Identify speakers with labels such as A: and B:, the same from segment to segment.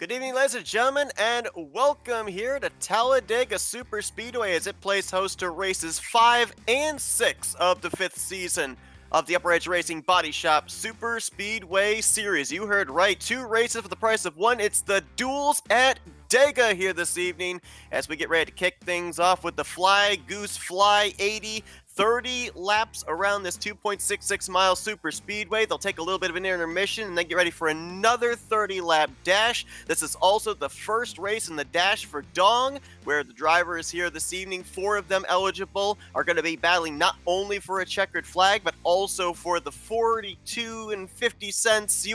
A: Good evening, ladies and gentlemen, and welcome here to Talladega Superspeedway as it plays host to races 5 and 6 of the 5th season of the Upper Edge Racing Baadteshop Superspeedway Series. You heard right, 2 races for the price of 1. It's the duels at Dega here this evening as we get ready to kick things off with the Fly Goose Fly 80. 30 laps around this 2.66 mile super speedway. They'll take a little bit of an intermission and then get ready for another 30 lap dash. This is also the first race in the Dash for Dong, where the drivers here this evening, 4 of them eligible, are going to be battling not only for a checkered flag, but also for the 42.50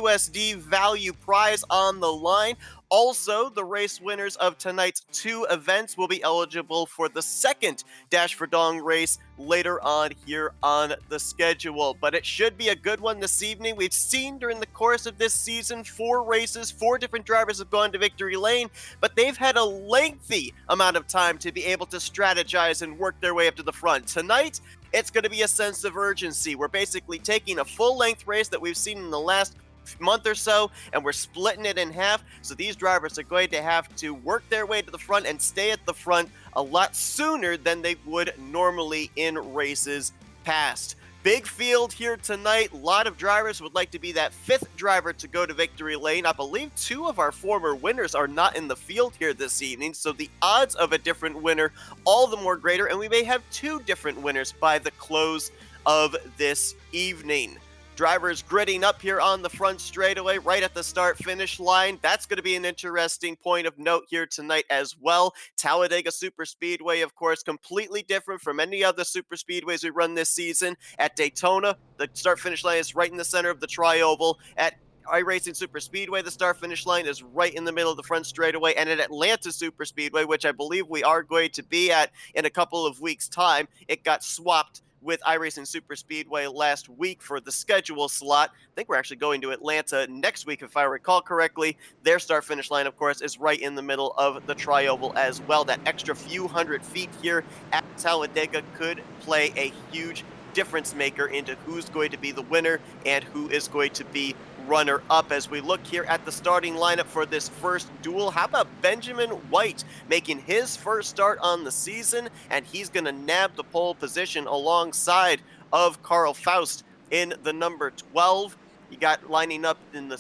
A: USD value prize on the line. Also, the race winners of tonight's 2 events will be eligible for the second Dash for Dong race later on here on the schedule. But it should be a good one this evening. We've seen during the course of this season 4 races, 4 different drivers have gone to victory lane, but they've had a lengthy amount of time to be able to strategize and work their way up to the front. Tonight, it's going to be a sense of urgency. We're basically taking a full-length race that we've seen in the last month or so, and we're splitting it in half, so these drivers are going to have to work their way to the front and stay at the front a lot sooner than they would normally in races past. Big field here tonight. A lot of drivers would like to be that 5th driver to go to victory lane. I believe 2 of our former winners are not in the field here this evening, so the odds of a different winner all the more greater, and we may have 2 different winners by the close of this evening. Drivers gritting up here on the front straightaway right at the start-finish line. That's going to be an interesting point of note here tonight as well. Talladega Superspeedway, of course, completely different from any other superspeedways we run this season. At Daytona, the start-finish line is right in the center of the tri-oval. At iRacing Superspeedway, the start-finish line is right in the middle of the front straightaway, and at Atlanta Superspeedway, which I believe we are going to be at in a couple of weeks' time, it got swapped with iRacing Superspeedway last week for the schedule slot. I think we're actually going to Atlanta next week, if I recall correctly. Their start-finish line, of course, is right in the middle of the tri-oval as well. That extra few hundred feet here at Talladega could play a huge difference maker into who's going to be the winner and who is going to be runner-up. As we look here at the starting lineup for this first duel, how about Benjamin White making his first start on the season, and he's going to nab the pole position alongside of Carl Faust in the number 12. You got lining up in the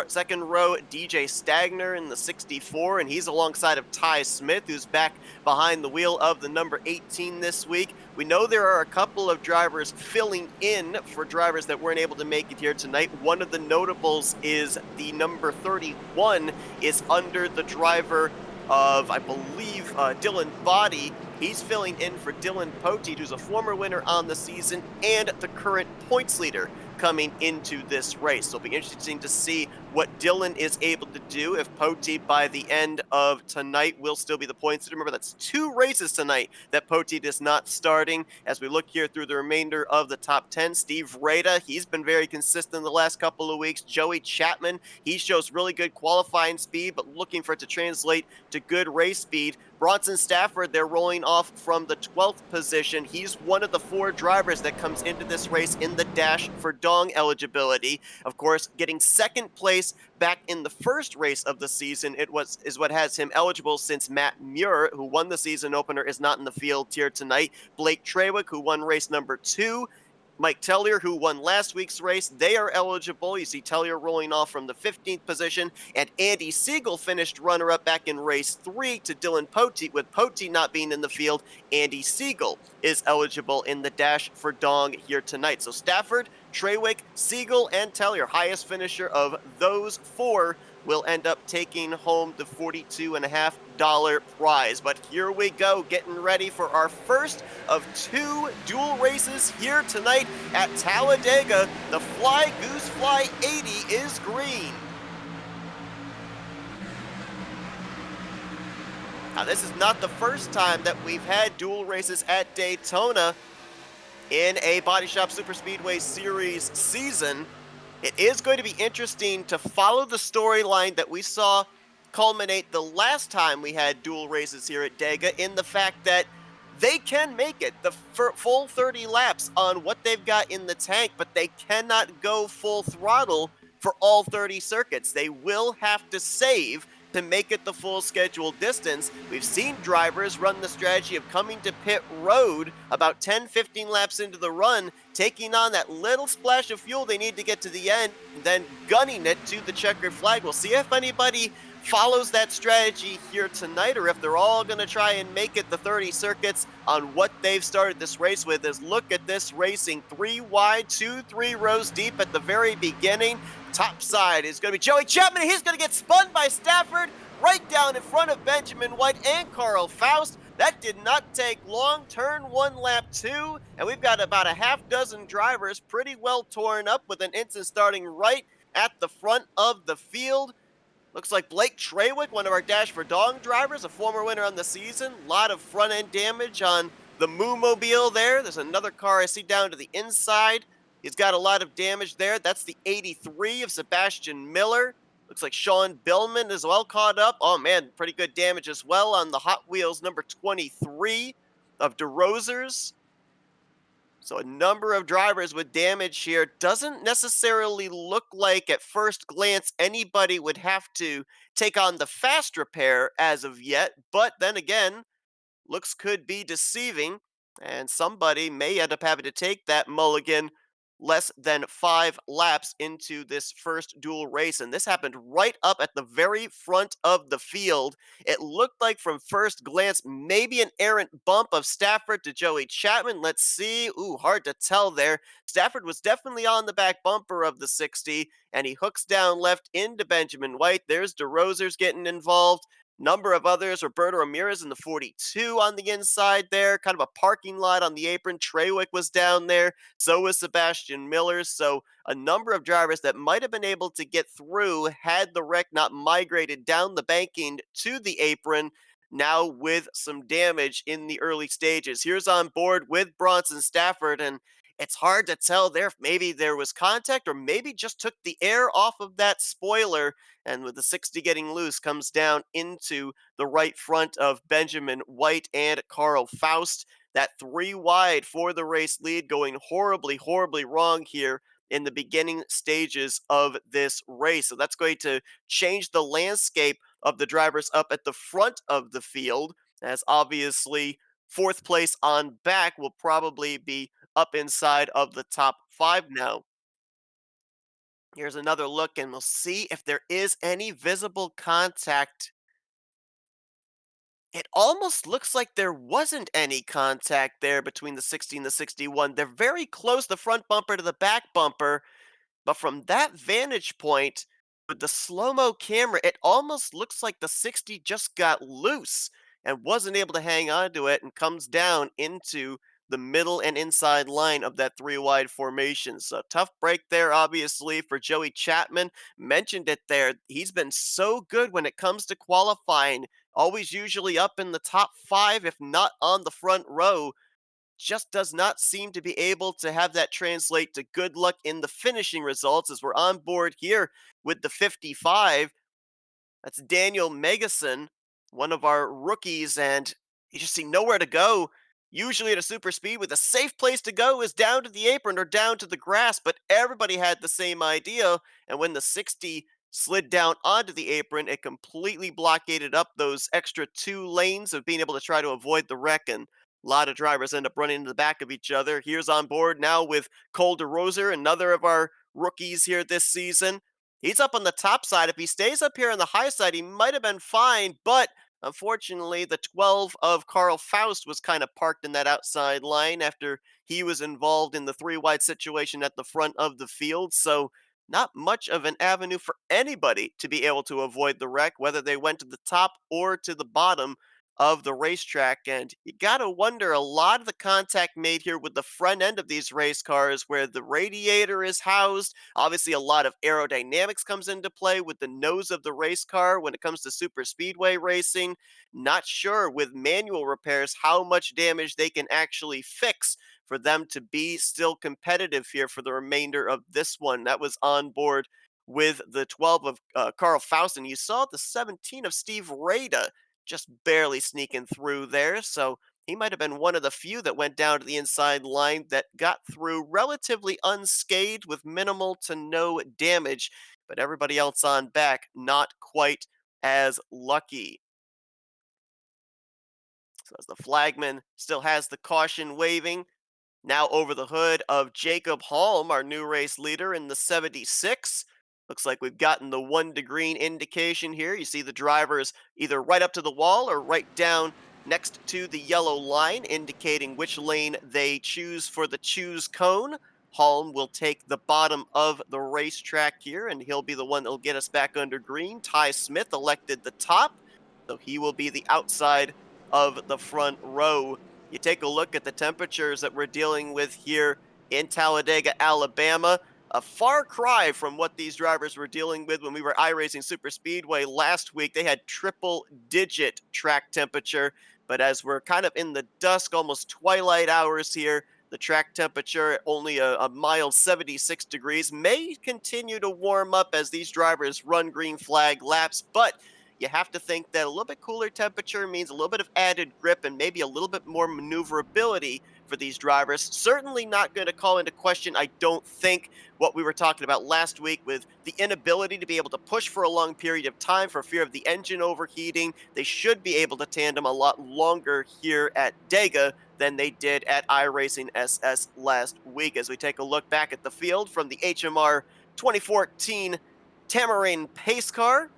A: second row DJ Stagner in the 64, and he's alongside of Ty Smith, who's back behind the wheel of the number 18 this week. We know there are a couple of drivers filling in for drivers that weren't able to make it here tonight. One of the notables is the number 31 is under the driver of, I believe, Dylan Body. He's filling in for Dylan Poteet, who's a former winner on the season and the current points leader coming into this race. So it'll be interesting to see what Dylan is able to do if Poteet by the end of tonight will still be the points leader. Remember, that's 2 races tonight that Poteet is not starting. As we look here through the remainder of the top 10, Steve Rada, he's been very consistent the last couple of weeks. Joey Chapman, he shows really good qualifying speed, but looking for it to translate to good race speed. Bronson Stafford, they're rolling off from the 12th position. He's one of the 4 drivers that comes into this race in the Dash for Dong eligibility. Of course, getting second place back in the first race of the season is what has him eligible, since Matt Muir, who won the season opener, is not in the field here tonight. Blake Trawick, who won race number 2, Mike Tellier, who won last week's race, they are eligible. You see Tellier rolling off from the 15th position, and Andy Siegel finished runner-up back in race 3 to Dylan Poteet. With Poteet not being in the field, Andy Siegel is eligible in the Dash for Dong here tonight. So Stafford, Trawick, Siegel, and Tellier, highest finisher of those 4, will end up taking home the $42.50 prize. But here we go, getting ready for our first of 2 dual races here tonight at Talladega. The Fly Goose Fly 80 is green. Now, this is not the first time that we've had dual races at Daytona in a Baadteshop Superspeedway Series season. It is going to be interesting to follow the storyline that we saw culminate the last time we had dual races here at Dega, in the fact that they can make it the full 30 laps on what they've got in the tank, but they cannot go full throttle for all 30 circuits. They will have to save to make it the full scheduled distance. We've seen drivers run the strategy of coming to pit road about 10, 15 laps into the run, taking on that little splash of fuel they need to get to the end, and then gunning it to the checkered flag. We'll see if anybody follows that strategy here tonight, or if they're all going to try and make it the 30 circuits on what they've started this race with. Is look at this racing 3 wide, 2, 3 rows deep at the very beginning. Top side is going to be Joey Chapman. He's going to get spun by Stafford right down in front of Benjamin White and Carl Faust. That did not take long. Turn one, lap two, and we've got about a half dozen drivers pretty well torn up, with an incident starting right at the front of the field. Looks like Blake Traywick, one of our Dash for Dong drivers, a former winner on the season. A lot of front end damage on the Moo Mobile there. There's another car I see down to the inside. He's got a lot of damage there. That's the 83 of Sebastian Miller. Looks like Sean Billman is well caught up. Oh man, pretty good damage as well on the Hot Wheels number 23 of DeRosers. So a number of drivers with damage here. Doesn't necessarily look like at first glance anybody would have to take on the fast repair as of yet, but then again, looks could be deceiving, and somebody may end up having to take that mulligan less than 5 laps into this first dual race. And this happened right up at the very front of the field. It looked like from first glance maybe an errant bump of Stafford to Joey Chapman. Let's see. Ooh, hard to tell there. Stafford was definitely on the back bumper of the 60, and he hooks down left into Benjamin White. There's DeRosers getting involved. Number of others, Roberto Ramirez in the 42 on the inside there, kind of a parking lot on the apron. Traywick was down there, so was Sebastian Miller. So a number of drivers that might have been able to get through had the wreck not migrated down the banking to the apron, now with some damage in the early stages. Here's on board with Bronson Stafford, and it's hard to tell there if maybe there was contact or maybe just took the air off of that spoiler, and with the 60 getting loose, comes down into the right front of Benjamin White and Carl Faust. That 3 wide for the race lead, going horribly, horribly wrong here in the beginning stages of this race. So that's going to change the landscape of the drivers up at the front of the field, as obviously fourth place on back will probably be up inside of the top 5 now. Here's another look, and we'll see if there is any visible contact. It almost looks like there wasn't any contact there between the 60 and the 61. They're very close, the front bumper to the back bumper, but from that vantage point, with the slow-mo camera, it almost looks like the 60 just got loose and wasn't able to hang on to it, and comes down into the middle and inside line of that 3 wide formation. So tough break there, obviously, for Joey Chapman. Mentioned it there. He's been so good when it comes to qualifying, always usually up in the top 5, if not on the front row. Just does not seem to be able to have that translate to good luck in the finishing results, as we're on board here with the 55. That's Daniel Megason, one of our rookies, and you just see nowhere to go. Usually at a super speed, with a safe place to go is down to the apron or down to the grass, but everybody had the same idea, and when the 60 slid down onto the apron, it completely blockaded up those extra 2 lanes of being able to try to avoid the wreck, and a lot of drivers end up running into the back of each other. Here's on board now with Cole DeRoser, another of our rookies here this season. He's up on the top side. If he stays up here on the high side, he might have been fine, but unfortunately, the 12 of Carl Faust was kind of parked in that outside line after he was involved in the 3 wide situation at the front of the field. So, not much of an avenue for anybody to be able to avoid the wreck, whether they went to the top or to the bottom of the racetrack. And you got to wonder, a lot of the contact made here with the front end of these race cars, where the radiator is housed. Obviously, a lot of aerodynamics comes into play with the nose of the race car when it comes to super speedway racing. Not sure with manual repairs how much damage they can actually fix for them to be still competitive here for the remainder of this one. That was on board with the 12 of Carl Faust, and you saw the 17 of Steve Rada just barely sneaking through there. So he might have been one of the few that went down to the inside line that got through relatively unscathed with minimal to no damage. But everybody else on back, not quite as lucky. So as the flagman still has the caution waving, now over the hood of Jacob Holm, our new race leader in the 76. Looks like we've gotten the 1 degree indication here. You see the drivers either right up to the wall or right down next to the yellow line, indicating which lane they choose for the choose cone. Holm will take the bottom of the racetrack here, and he'll be the one that will get us back under green. Ty Smith elected the top, so he will be the outside of the front row. You take a look at the temperatures that we're dealing with here in Talladega, Alabama. A far cry from what these drivers were dealing with when we were iRacing Superspeedway last week. They had triple digit track temperature, but as we're kind of in the dusk, almost twilight hours here, the track temperature only a mild 76 degrees may continue to warm up as these drivers run green flag laps, but you have to think that a little bit cooler temperature means a little bit of added grip and maybe a little bit more maneuverability for these drivers. Certainly not going to call into question, I don't think, what we were talking about last week with the inability to be able to push for a long period of time for fear of the engine overheating. They should be able to tandem a lot longer here at Dega than they did at iRacing SS last week. As we take a look back at the field from the HMR 2014 Tamarin pace car,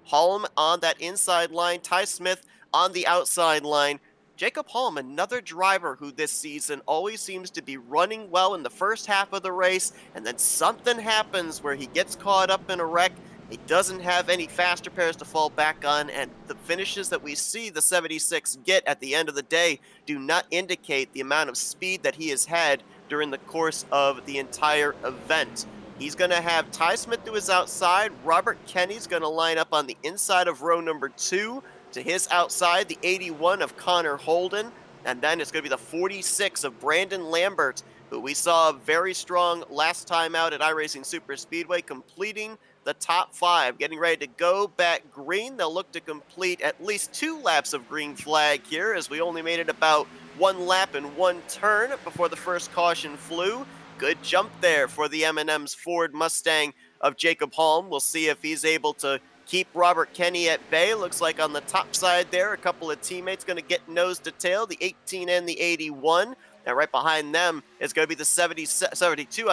A: Holm on that inside line, Ty Smith on the outside line. Jacob Holm, another driver who this season always seems to be running well in the first half of the race, and then something happens where he gets caught up in a wreck. He doesn't have any faster pairs to fall back on, and the finishes that we see the 76 get at the end of the day do not indicate the amount of speed that he has had during the course of the entire event. He's going to have Ty Smith to his outside. Robert Kenny's going to line up on the inside of row number 2. To his outside, the 81 of Connor Holden. And then it's going to be the 46 of Brandon Lambert, who we saw very strong last time out at iRacing Superspeedway, completing the top 5, getting ready to go back green. They'll look to complete at least 2 laps of green flag here, as we only made it about 1 lap and 1 turn before the first caution flew. Good jump there for the M&M's Ford Mustang of Jacob Holm. We'll see if he's able to keep Robert Kenny at bay. Looks like on the top side there, a couple of teammates going to get nose to tail, the 18 and the 81. And right behind them is going to be the 72,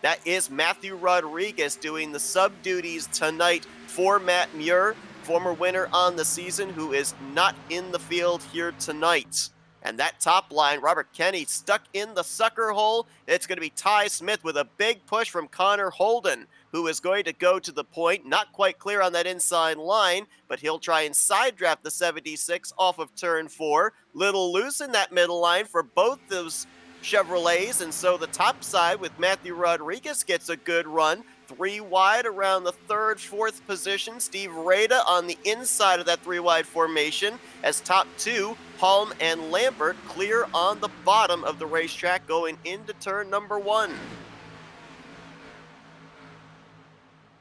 A: That is Matthew Rodriguez doing the sub duties tonight for Matt Muir, former winner on the season, who is not in the field here tonight. And that top line, Robert Kenny stuck in the sucker hole. It's going to be Ty Smith with a big push from Connor Holden, who is going to go to the point. Not quite clear on that inside line, but he'll try and side draft the 76 off of turn 4. Little loose in that middle line for both those Chevrolets, and so the top side with Matthew Rodriguez gets a good run. 3 wide around the 3rd, 4th position. Steve Rada on the inside of that 3 wide formation as top 2, Holm and Lambert clear on the bottom of the racetrack going into turn number 1. Looks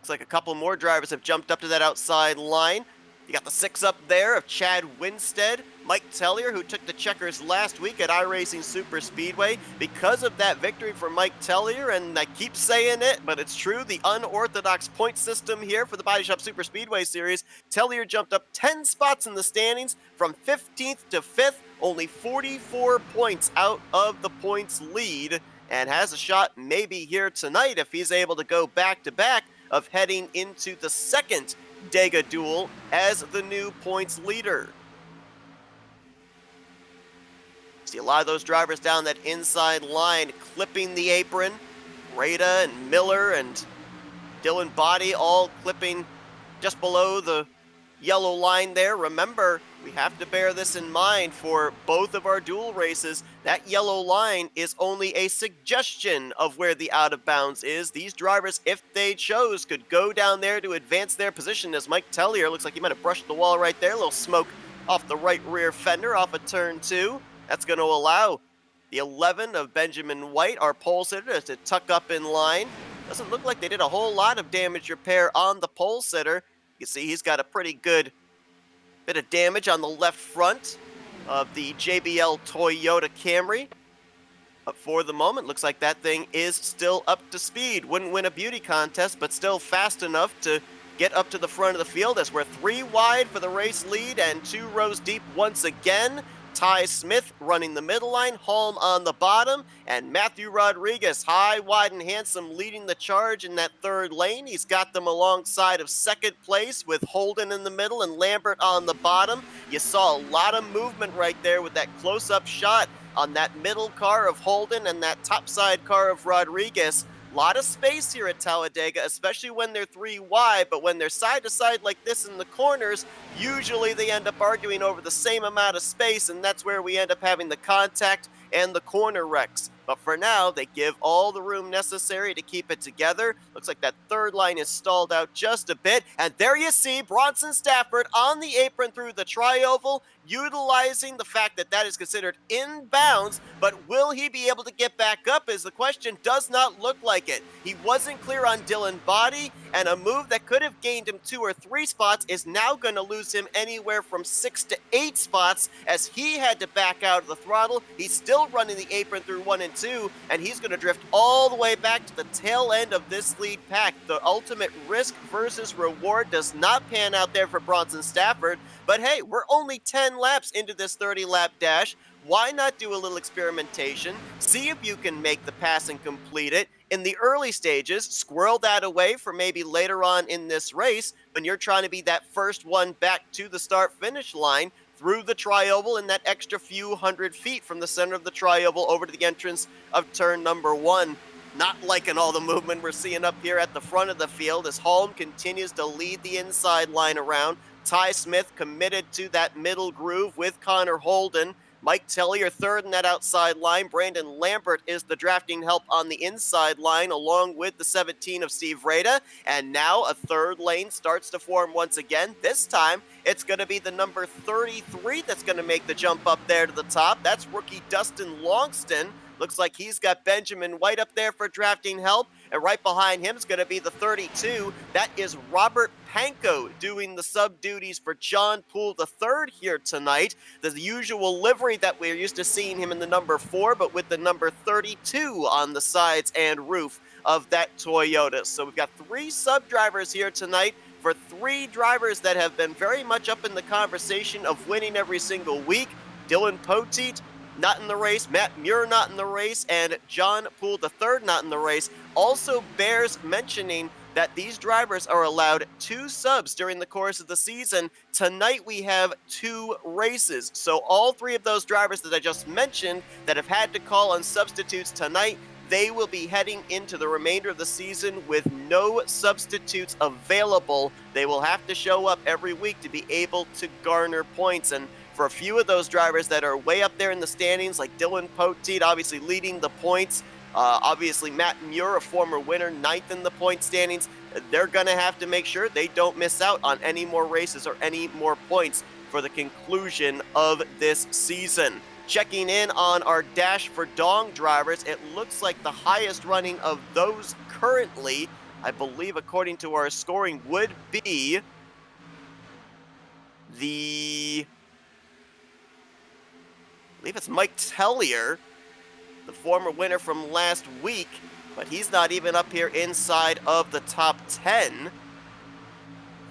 A: like a couple more drivers have jumped up to that outside line. You got the 6 up there of Chad Winstead, Mike Tellier, who took the checkers last week at iRacing Superspeedway. Because of that victory for Mike Tellier, and I keep saying it, but it's true, the unorthodox point system here for the Baadteshop Superspeedway Series, Tellier jumped up 10 spots in the standings from 15th to 5th, only 44 points out of the points lead, and has a shot maybe here tonight if he's able to go back-to-back of heading into the second Dega duel as the new points leader. See a lot of those drivers down that inside line clipping the apron. Rada and Miller and Dylan Body all clipping just below the yellow line there. Remember, we have to bear this in mind for both of our dual races. That yellow line is only a suggestion of where the out of bounds is. These drivers, if they chose, could go down there to advance their position, as Mike Tellier looks like he might have brushed the wall right there. A little smoke off the right rear fender off of turn 2. That's going to allow the 11 of Benjamin White, our pole sitter, to tuck up in line. Doesn't look like they did a whole lot of damage repair on the pole sitter. You can see he's got a pretty good bit of damage on the left front of the JBL Toyota Camry. But for the moment, looks like that thing is still up to speed. Wouldn't win a beauty contest, but still fast enough to get up to the front of the field as we're 3 wide for the race lead and 2 rows deep once again. Ty Smith running the middle line, Holm on the bottom, and Matthew Rodriguez, high, wide, and handsome, leading the charge in that third lane. He's got them alongside of second place with Holden in the middle and Lambert on the bottom. You saw a lot of movement right there with that close-up shot on that middle car of Holden and that topside car of Rodriguez. A lot of space here at Talladega, especially when they're 3 wide, but when they're side to side like this in the corners, usually they end up arguing over the same amount of space, and that's where we end up having the contact and the corner wrecks. But for now, they give all the room necessary to keep it together. Looks like that third line is stalled out just a bit. And there you see Bronson Stafford on the apron through the tri-oval, utilizing the fact that that is considered inbounds. But will he be able to get back up is the question. Does not look like it. He wasn't clear on Dylan Body, and a move that could have gained him 2 or 3 spots is now going to lose him anywhere from 6 to 8 spots as he had to back out of the throttle. He's still running the apron through 1 and 2, and he's going to drift all the way back to the tail end of this lead pack. The ultimate risk versus reward does not pan out there for Bronson Stafford, but hey, we're only 10 laps into this 30-lap dash. Why not do a little experimentation, see if you can make the pass and complete it in the early stages, squirrel that away for maybe later on in this race when you're trying to be that first one back to the start-finish line through the tri-oval in that extra few hundred feet from the center of the tri-oval over to the entrance of turn number 1. Not liking all the movement we're seeing up here at the front of the field as Holm continues to lead the inside line around. Ty Smith committed to that middle groove with Connor Holden. Mike Tellier third in that outside line. Brandon Lambert is the drafting help on the inside line along with the 17 of Steve Rada. And now a third lane starts to form once again. This time it's going to be the number 33 that's going to make the jump up there to the top. That's rookie Dustin Longston. Looks like he's got Benjamin White up there for drafting help. And right behind him is going to be the 32. That is Robert Panko doing the sub duties for John Poole III here tonight. The usual livery that we're used to seeing him in the number 4, but with the number 32 on the sides and roof of that Toyota. So we've got 3 sub drivers here tonight for 3 drivers that have been very much up in the conversation of winning every single week. Dylan Poteet, not in the race, Matt Muir not in the race, and John Poole III not in the race. Also bears mentioning that these drivers are allowed 2 subs during the course of the season. Tonight we have 2 races, so all 3 of those drivers that I just mentioned that have had to call on substitutes tonight, they will be heading into the remainder of the season with no substitutes available. They will have to show up every week to be able to garner points. And for a few of those drivers that are way up there in the standings, like Dylan Poteet, obviously leading the points, obviously Matt Muir, a former winner, 9th in the point standings, they're going to have to make sure they don't miss out on any more races or any more points for the conclusion of this season. Checking in on our Dash for Dong drivers, it looks like the highest running of those currently, I believe according to our scoring, would be I believe it's Mike Tellier, the former winner from last week, but he's not even up here inside of the top 10.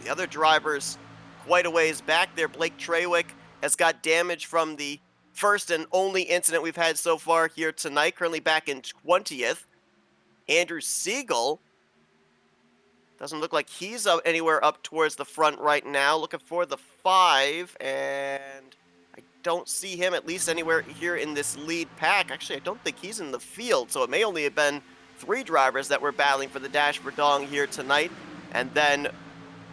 A: The other drivers quite a ways back there. Blake Trawick has got damage from the first and only incident we've had so far here tonight, currently back in 20th. Andrew Siegel doesn't look like he's anywhere up towards the front right now. Looking for the 5, and I don't see him at least anywhere here in this lead pack. Actually, I don't think he's in the field, so it may only have been 3 drivers that were battling for the Dash for Dong here tonight. And then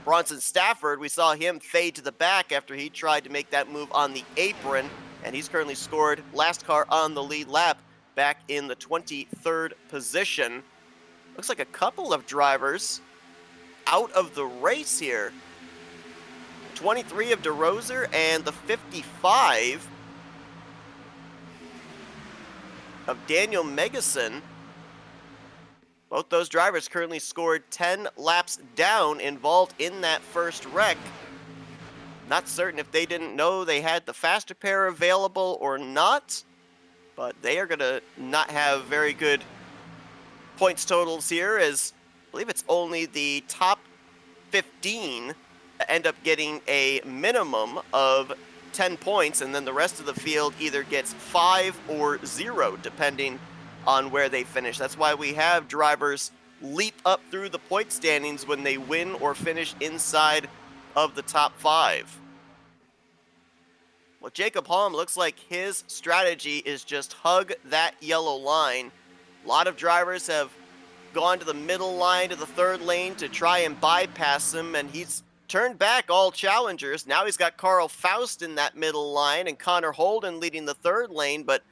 A: Bronson Stafford, we saw him fade to the back after he tried to make that move on the apron, and he's currently scored last car on the lead lap back in the 23rd position. Looks like a couple of drivers out of the race here. 23 of DeRoser and the 55 of Daniel Megason. Both those drivers currently scored 10 laps down, involved in that first wreck. Not certain if they didn't know they had the faster pair available or not, but they are going to not have very good points totals here, as I believe it's only the top 15 end up getting a minimum of 10 points, and then the rest of the field either gets 5 or 0, depending on where they finish. That's why we have drivers leap up through the point standings when they win or finish inside of the top 5. Well, Jacob Holm looks like his strategy is just hug that yellow line. A lot of drivers have gone to the middle line to the third lane to try and bypass him, and he's turned back all challengers. Now he's got Carl Faust in that middle line and Connor Holden leading the third lane, but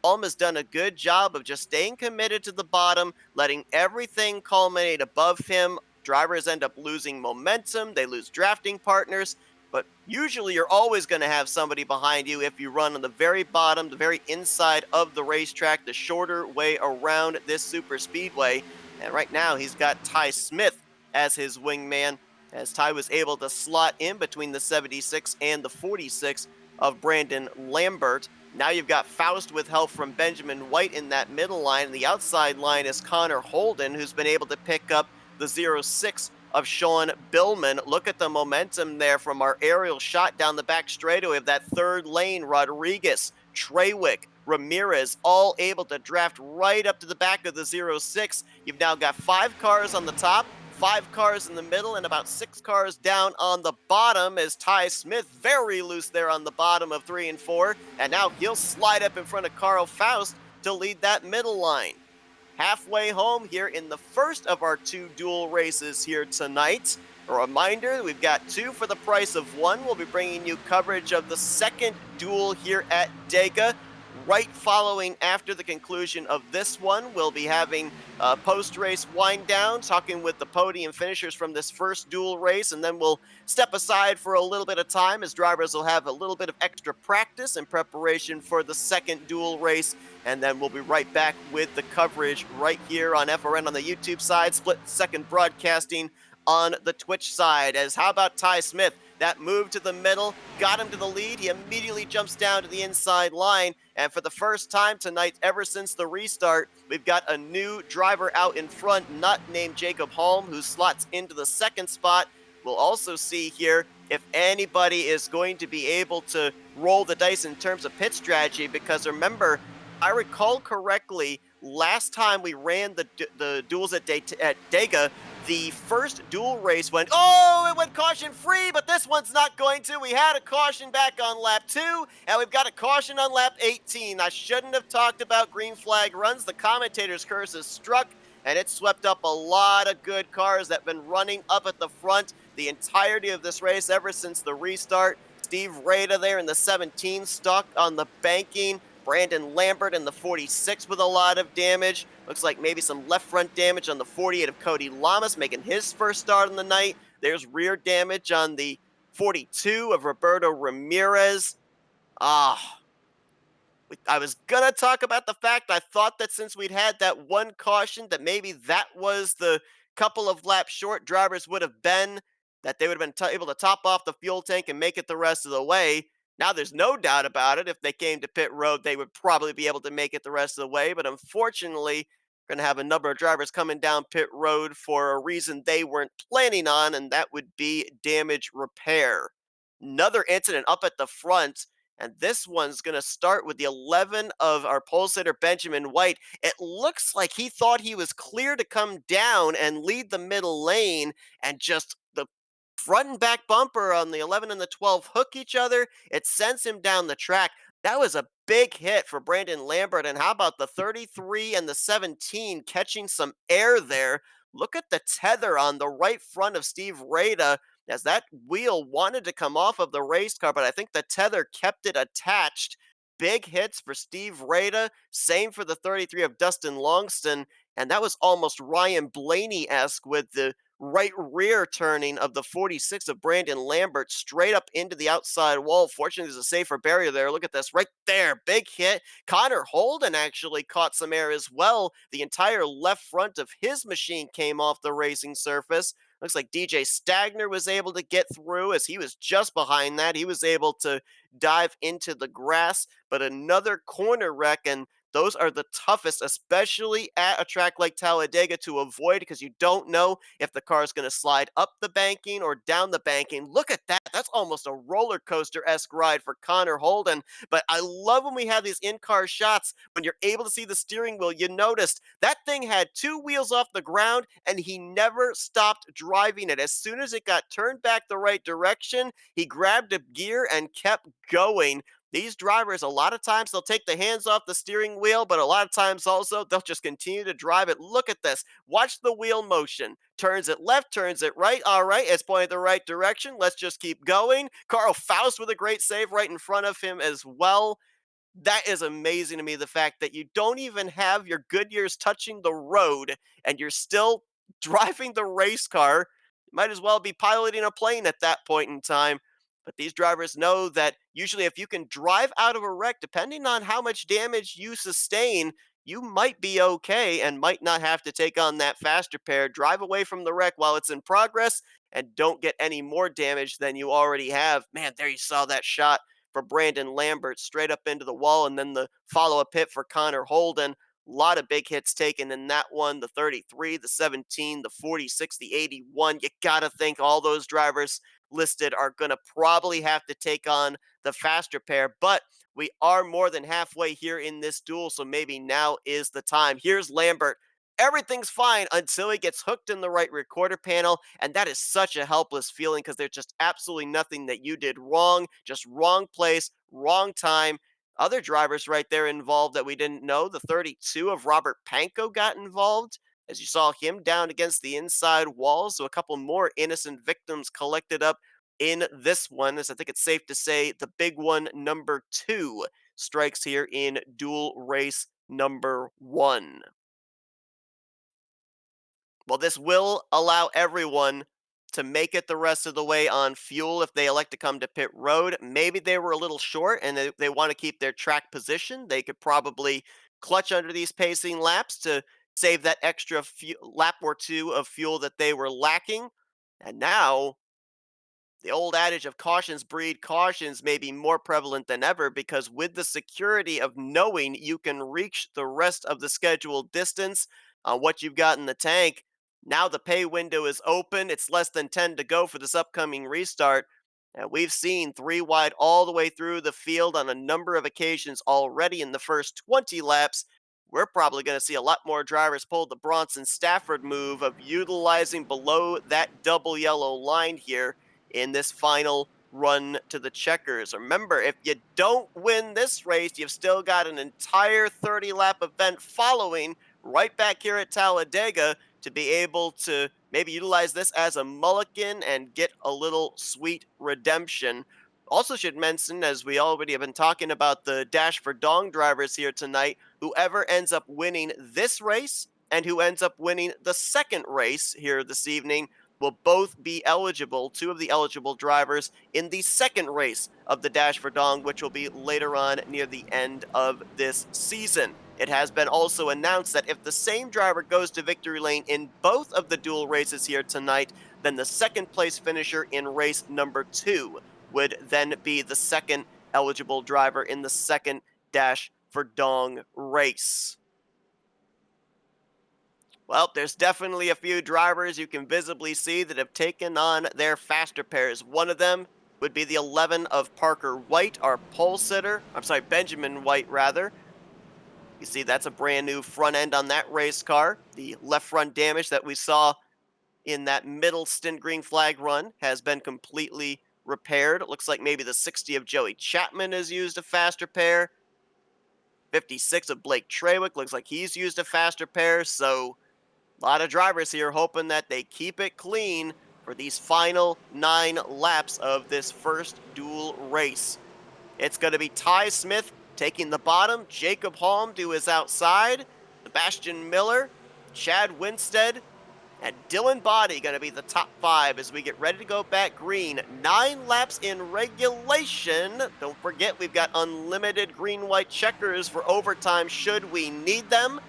A: Holm has done a good job of just staying committed to the bottom, letting everything culminate above him. Drivers end up losing momentum, they lose drafting partners, but usually you're always going to have somebody behind you if you run on the very bottom, the very inside of the racetrack, the shorter way around this super speedway. And right now he's got Ty Smith as his wingman, as Ty was able to slot in between the 76 and the 46 of Brandon Lambert. Now you've got Faust with help from Benjamin White in that middle line. And the outside line is Connor Holden, who's been able to pick up the 06 of Sean Billman. Look at the momentum there from our aerial shot down the back straightaway of that third lane. Rodriguez, Treywick, Ramirez, all able to draft right up to the back of the 06. You've now got 5 cars on the top, 5 cars in the middle, and about 6 cars down on the bottom, as Ty Smith very loose there on the bottom of 3 and 4. And now he'll slide up in front of Carl Faust to lead that middle line. Halfway home here in the first of our 2 dual races here tonight. A reminder, we've got 2 for the price of 1. We'll be bringing you coverage of the second duel here at Dega. Right following after the conclusion of this one, we'll be having a post-race wind down, talking with the podium finishers from this first dual race, and then we'll step aside for a little bit of time as drivers will have a little bit of extra practice in preparation for the second dual race, and then we'll be right back with the coverage right here on FRN on the YouTube side, Split Second Broadcasting on the Twitch side. As how about Ty Smith? That move to the middle got him to the lead. He immediately jumps down to the inside line. And for the first time tonight, ever since the restart, we've got a new driver out in front, not named Jacob Holm, who slots into the second spot. We'll also see here if anybody is going to be able to roll the dice in terms of pit strategy, because remember, I recall correctly, last time we ran the duels at Dega, the first dual race went caution free, but this one's not going to. We had a caution back on lap 2, and we've got a caution on lap 18. I shouldn't have talked about green flag runs. The commentator's curse is struck, and it swept up a lot of good cars that have been running up at the front the entirety of this race ever since the restart. Steve Rada there in the 17 stuck on the banking. Brandon Lambert in the 46 with a lot of damage. Looks like maybe some left front damage on the 48 of Cody Lamas, making his first start on the night. There's rear damage on the 42 of Roberto Ramirez. I was going to talk about the fact I thought that since we'd had that one caution, that maybe that was the couple of laps short drivers would have been, that they would have been able to top off the fuel tank and make it the rest of the way. Now there's no doubt about it. If they came to pit road, they would probably be able to make it the rest of the way. But unfortunately, we're going to have a number of drivers coming down pit road for a reason they weren't planning on, and that would be damage repair. Another incident up at the front, and this one's going to start with the 11 of our pole sitter, Benjamin White. It looks like he thought he was clear to come down and lead the middle lane, and just the front and back bumper on the 11 and the 12 hook each other. It sends him down the track. That was a big hit for Brandon Lambert. And how about the 33 and the 17 catching some air there? Look at the tether on the right front of Steve Rada, as that wheel wanted to come off of the race car, but I think the tether kept it attached. Big hits for Steve Rada. Same for the 33 of Dustin Longston. And that was almost Ryan Blaney-esque with the right rear turning of the 46 of Brandon Lambert straight up into the outside wall. Fortunately, there's a safer barrier there. Look at this right there. Big hit. Connor Holden actually caught some air as well. The entire left front of his machine came off the racing surface. Looks like DJ Stagner was able to get through, as he was just behind that. He was able to dive into the grass, but another corner wreck, and Those are the toughest, especially at a track like Talladega, to avoid because you don't know if the car is going to slide up the banking or down the banking. Look at that. That's almost a roller coaster-esque ride for Connor Holden. But I love when we have these in-car shots when you're able to see the steering wheel. You noticed that thing had two wheels off the ground and he never stopped driving it. As soon as it got turned back the right direction, he grabbed a gear and kept going. These drivers, a lot of times they'll take the hands off the steering wheel, but a lot of times also they'll just continue to drive it. Look at this. Watch the wheel motion. Turns it left, turns it right. All right, it's pointed the right direction. Let's just keep going. Carl Faust with a great save right in front of him as well. That is amazing to me, the fact that you don't even have your Goodyears touching the road and you're still driving the race car. You might as well be piloting a plane at that point in time. But these drivers know that usually if you can drive out of a wreck, depending on how much damage you sustain, you might be okay and might not have to take on that faster pair. Drive away from the wreck while it's in progress and don't get any more damage than you already have. Man, there you saw that shot for Brandon Lambert straight up into the wall, and then the follow-up hit for Connor Holden. A lot of big hits taken in that one. The 33, the 17, the 46, the 81. You got to think all those drivers listed are going to probably have to take on the faster pair, but we are more than halfway here in this duel, so maybe now is the time. Here's Lambert. Everything's fine until he gets hooked in the right recorder panel, and that is such a helpless feeling because there's just absolutely nothing that you did wrong, just wrong place, wrong time. Other drivers right there involved that we didn't know. The 32 of Robert Panko got involved, as you saw him down against the inside wall, so a couple more innocent victims collected up in this one, as I think it's safe to say the big one, number 2, strikes here in dual race number 1. Well, this will allow everyone to make it the rest of the way on fuel if they elect to come to pit road. Maybe they were a little short and they want to keep their track position. They could probably clutch under these pacing laps to save that extra lap or two of fuel that they were lacking. And now the old adage of cautions breed cautions may be more prevalent than ever, because with the security of knowing you can reach the rest of the scheduled distance on what you've got in the tank, now the pay window is open. It's less than 10 to go for this upcoming restart. And we've seen 3 wide all the way through the field on a number of occasions already in the first 20 laps. We're probably going to see a lot more drivers pull the Bronson Stafford move of utilizing below that double yellow line here in this final run to the checkers. Remember, if you don't win this race, you've still got an entire 30-lap event following right back here at Talladega to be able to maybe utilize this as a mulligan and get a little sweet redemption. Also should mention, as we already have been talking about the Dash for Dong drivers here tonight, whoever ends up winning this race and who ends up winning the second race here this evening will both be eligible, 2 of the eligible drivers, in the second race of the Dash for Dong, which will be later on near the end of this season. It has been also announced that if the same driver goes to victory lane in both of the dual races here tonight, then the second place finisher in race number 2 would then be the second eligible driver in the second Dash for Dong race. Well, there's definitely a few drivers you can visibly see that have taken on their faster pairs. One of them would be the 11 of Parker White, our pole sitter. I'm sorry, Benjamin White, rather. You see that's a brand new front end on that race car. The left front damage that we saw in that middle stint green flag run has been completely repaired. It looks like maybe the 60 of Joey Chapman has used a faster pair. 56 of Blake Trawick looks like he's used a faster pair, so a lot of drivers here hoping that they keep it clean for these final 9 laps of this first dual race. It's going to be Ty Smith taking the bottom, Jacob Holm to his outside, Sebastian Miller, Chad Winstead, and Dylan Body going to be the top 5 as we get ready to go back green. 9 laps in regulation. Don't forget, we've got unlimited green-white checkers for overtime should we need them.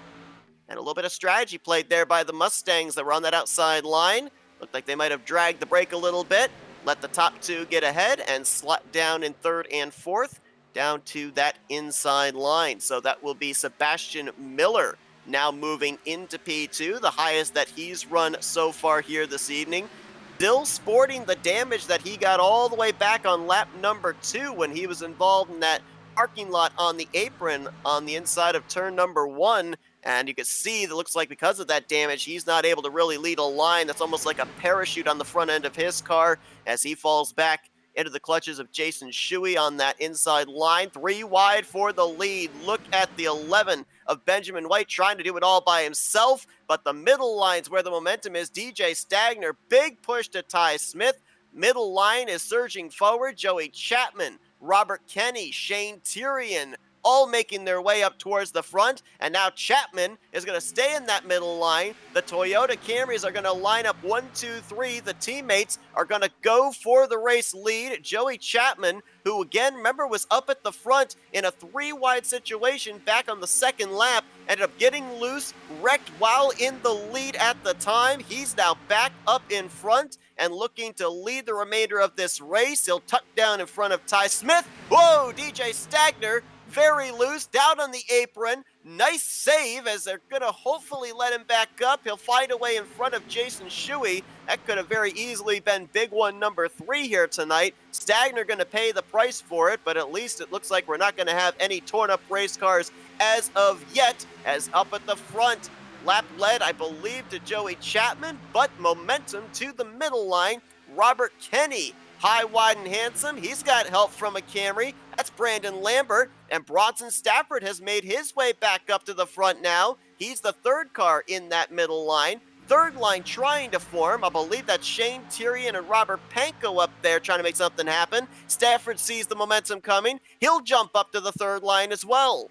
A: And a little bit of strategy played there by the Mustangs that were on that outside line. Looked like they might have dragged the brake a little bit, let the top 2 get ahead, and slot down in 3rd and 4th. down to that inside line. So that will be Sebastian Miller now moving into P2, the highest that he's run so far here this evening. Still sporting the damage that he got all the way back on lap number 2 when he was involved in that parking lot on the apron on the inside of turn number 1. And you can see that looks like because of that damage, he's not able to really lead a line. That's almost like a parachute on the front end of his car as he falls back into the clutches of Jason Shuey on that inside line. 3 wide for the lead. Look at the 11 of Benjamin White trying to do it all by himself, but the middle line's where the momentum is. DJ Stagner, big push to Ty Smith. Middle line is surging forward. Joey Chapman, Robert Kenny, Shane Tyrion, all making their way up towards the front. And now Chapman is going to stay in that middle line. The Toyota Camrys are going to line up 1, 2, 3. The teammates are going to go for the race lead. Joey Chapman, who again, remember, was up at the front in a 3-wide situation back on the second lap, ended up getting loose, wrecked while in the lead at the time. He's now back up in front and looking to lead the remainder of this race. He'll tuck down in front of Ty Smith. Whoa, DJ Stagner, very loose, down on the apron. Nice save as they're going to hopefully let him back up. He'll find a way in front of Jason Shuey. That could have very easily been big one number 3 here tonight. Stagner going to pay the price for it, but at least it looks like we're not going to have any torn up race cars as of yet, as up at the front, lap led, I believe, to Joey Chapman, but momentum to the middle line. Robert Kenny, high, wide, and handsome. He's got help from a Camry. That's Brandon Lambert. And Bronson Stafford has made his way back up to the front now. He's the third car in that middle line. Third line trying to form. I believe that's Shane Tyrion and Robert Panko up there trying to make something happen. Stafford sees the momentum coming. He'll jump up to the third line as well.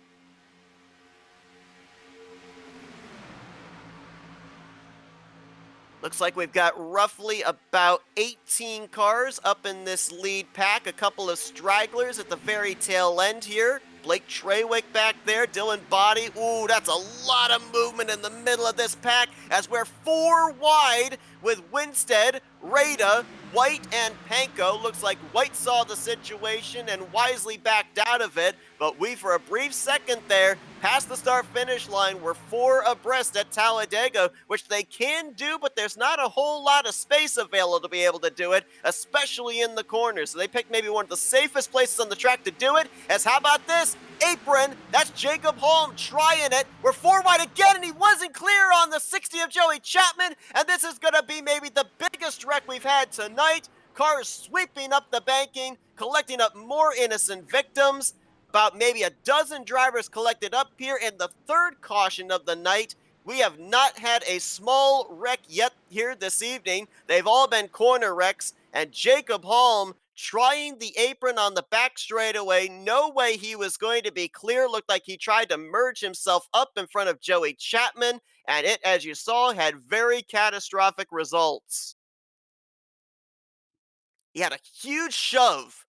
A: Looks like we've got roughly about 18 cars up in this lead pack. A couple of stragglers at the very tail end here. Blake Treywick back there, Dylan Body. Ooh, that's a lot of movement in the middle of this pack as we're 4 wide with Winstead, Rada, White, and Panko. Looks like White saw the situation and wisely backed out of it, but we, for a brief second there, past the start-finish line, we're 4 abreast at Talladega, which they can do, but there's not a whole lot of space available to be able to do it, especially in the corners. So they picked maybe one of the safest places on the track to do it, as how about this? Apron, that's Jacob Holm trying it. We're 4 wide again, and he wasn't clear on the 60 of Joey Chapman, and this is going to be maybe the biggest wreck we've had tonight. Cars sweeping up the banking, collecting up more innocent victims. About maybe a dozen drivers collected up here in the third caution of the night. We have not had a small wreck yet here this evening. They've all been corner wrecks, and Jacob Holm trying the apron on the back straightaway. No way he was going to be clear. Looked like he tried to merge himself up in front of Joey Chapman, and it, as you saw, had very catastrophic results. He had a huge shove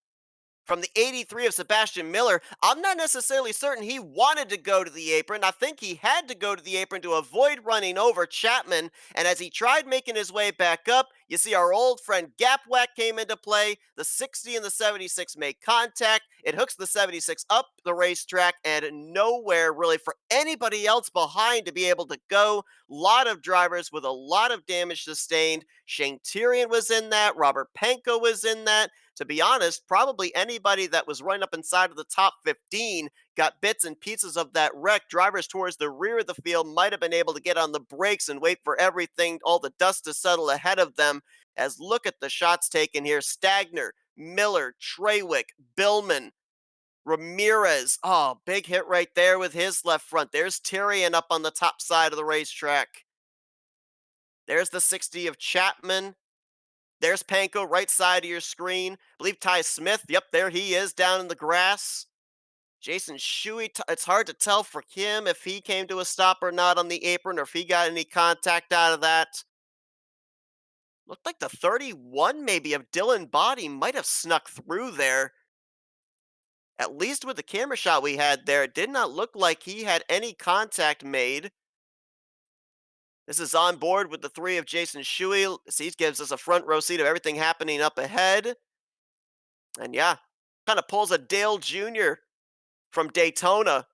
A: from the 83 of Sebastian Miller. I'm not necessarily certain he wanted to go to the apron. I think he had to go to the apron to avoid running over Chapman. And as he tried making his way back up, you see our old friend Gapwack came into play. The 60 and the 76 make contact. It hooks the 76 up the racetrack, and nowhere really for anybody else behind to be able to go. Lot of drivers with a lot of damage sustained. Shane Tyrion was in that. Robert Panko was in that. To be honest, probably anybody that was running up inside of the top 15 got bits and pieces of that wreck. Drivers towards the rear of the field might have been able to get on the brakes and wait for everything, all the dust to settle ahead of them. As look at the shots taken here. Stagner, Miller, Treywick, Billman, Ramirez. Oh, big hit right there with his left front. There's Tyrion up on the top side of the racetrack. There's the 60 of Chapman. There's Panko, right side of your screen. I believe Ty Smith, yep, there he is down in the grass. Jason Shuey, it's hard to tell for him if he came to a stop or not on the apron, or if he got any contact out of that. Looked like the 31 maybe of Dylan Body might have snuck through there. At least with the camera shot we had there, it did not look like he had any contact made. This is on board with the 3 of Jason Shuey. He gives us a front row seat of everything happening up ahead. And yeah, Kind of pulls a Dale Jr. from Daytona.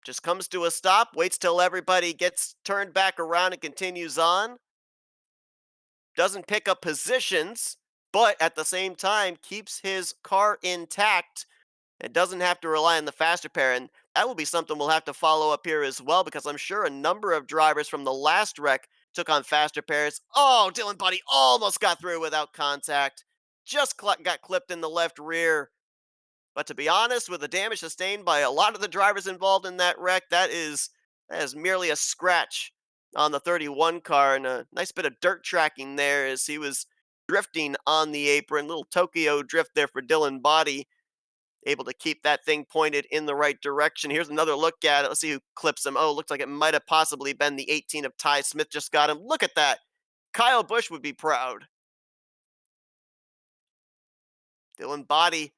A: Just comes to a stop, waits till everybody gets turned back around and continues on. Doesn't pick up positions, but at the same time keeps his car intact and doesn't have to rely on the faster pair. And that will be something we'll have to follow up here as well, because I'm sure a number of drivers from the last wreck took on faster pairs. Oh, Dylan Buddy almost got through without contact. Just got clipped in the left rear. But to be honest, with the damage sustained by a lot of the drivers involved in that wreck, that is merely a scratch on the 31 car, and a nice bit of dirt tracking there as he was drifting on the apron. Little Tokyo drift there for Dylan Body, able to keep that thing pointed in the right direction. Here's another look at it. Let's see who clips him. Oh, looks like it might have possibly been the 18 of Ty Smith just got him. Look at that. Kyle Busch would be proud. Dylan Body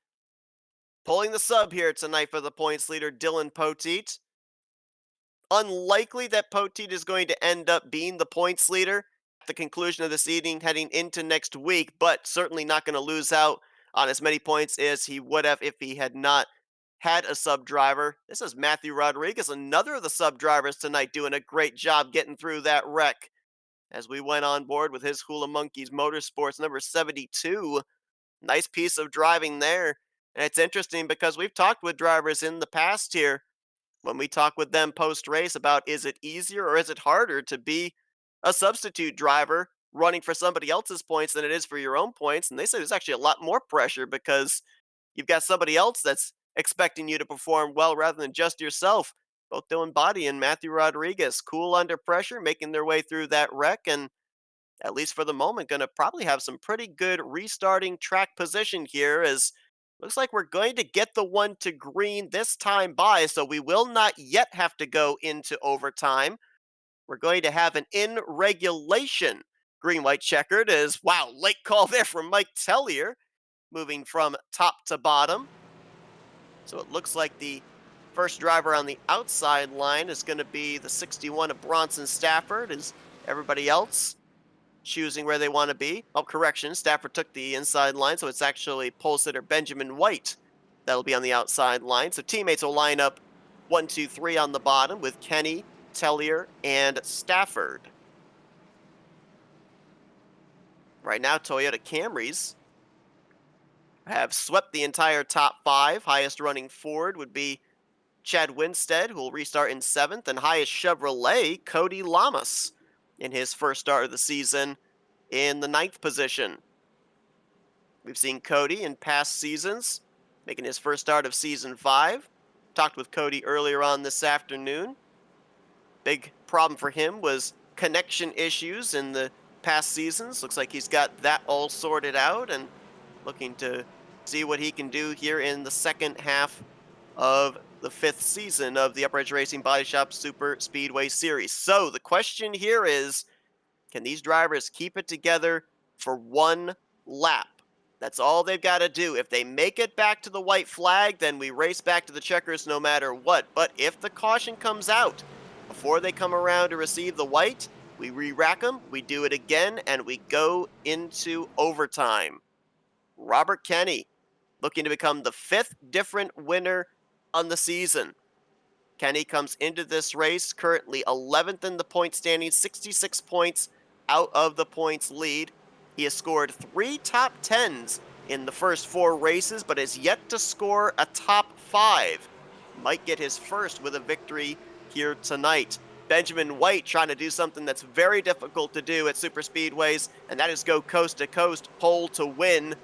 A: pulling the sub here tonight for the points leader, Dylan Poteet. Unlikely that Poteet is going to end up being the points leader at the conclusion of this evening heading into next week, but certainly not going to lose out on as many points as he would have if he had not had a sub driver. This is Matthew Rodriguez, another of the sub drivers tonight, doing a great job getting through that wreck as we went on board with his Hula Monkeys Motorsports number 72. Nice piece of driving there. And it's interesting because we've talked with drivers in the past here when we talk with them post race about, is it easier or is it harder to be a substitute driver running for somebody else's points than it is for your own points? And they say there's actually a lot more pressure because you've got somebody else that's expecting you to perform well rather than just yourself. Both Dylan Body and Matthew Rodriguez, cool under pressure, making their way through that wreck, and at least for the moment, going to probably have some pretty good restarting track position here, as looks like we're going to get the one to green this time by, so we will not yet have to go into overtime. We're going to have an in regulation green white checkered, as wow, late call there from Mike Tellier, moving from top to bottom. So it looks like the first driver on the outside line is going to be the 61 of Bronson Stafford, as everybody else choosing where they want to be. Oh, correction, Stafford took the inside line, so it's actually pole sitter Benjamin White that'll be on the outside line. So teammates will line up 1, 2, 3 on the bottom with Kenny, Tellier, and Stafford. Right now, Toyota Camrys have swept the entire top 5. Highest running Ford would be Chad Winstead, who will restart in 7th, and highest Chevrolet, Cody Lamas, in his first start of the season in the 9th position. We've seen Cody in past seasons making his first start of season 5. Talked with Cody earlier on this afternoon. Big problem for him was connection issues in the past seasons. Looks like he's got that all sorted out and looking to see what he can do here in the second half of the 5th season of the Upright Racing Baadteshop Superspeedway Series. So the question here is, can these drivers keep it together for one lap? That's all they've got to do. If they make it back to the white flag, then we race back to the checkers no matter what. But if the caution comes out before they come around to receive the white, we re-rack them, we do it again, and we go into overtime. Robert Kenny looking to become the 5th different winner on the season. Kenny comes into this race currently 11th in the point standing, 66 points out of the points lead. He has scored 3 top 10s in the first 4 races, but has yet to score a top 5. Might get his first with a victory here tonight. Benjamin White trying to do something that's very difficult to do at superspeedways, and that is go coast to coast, pole to win.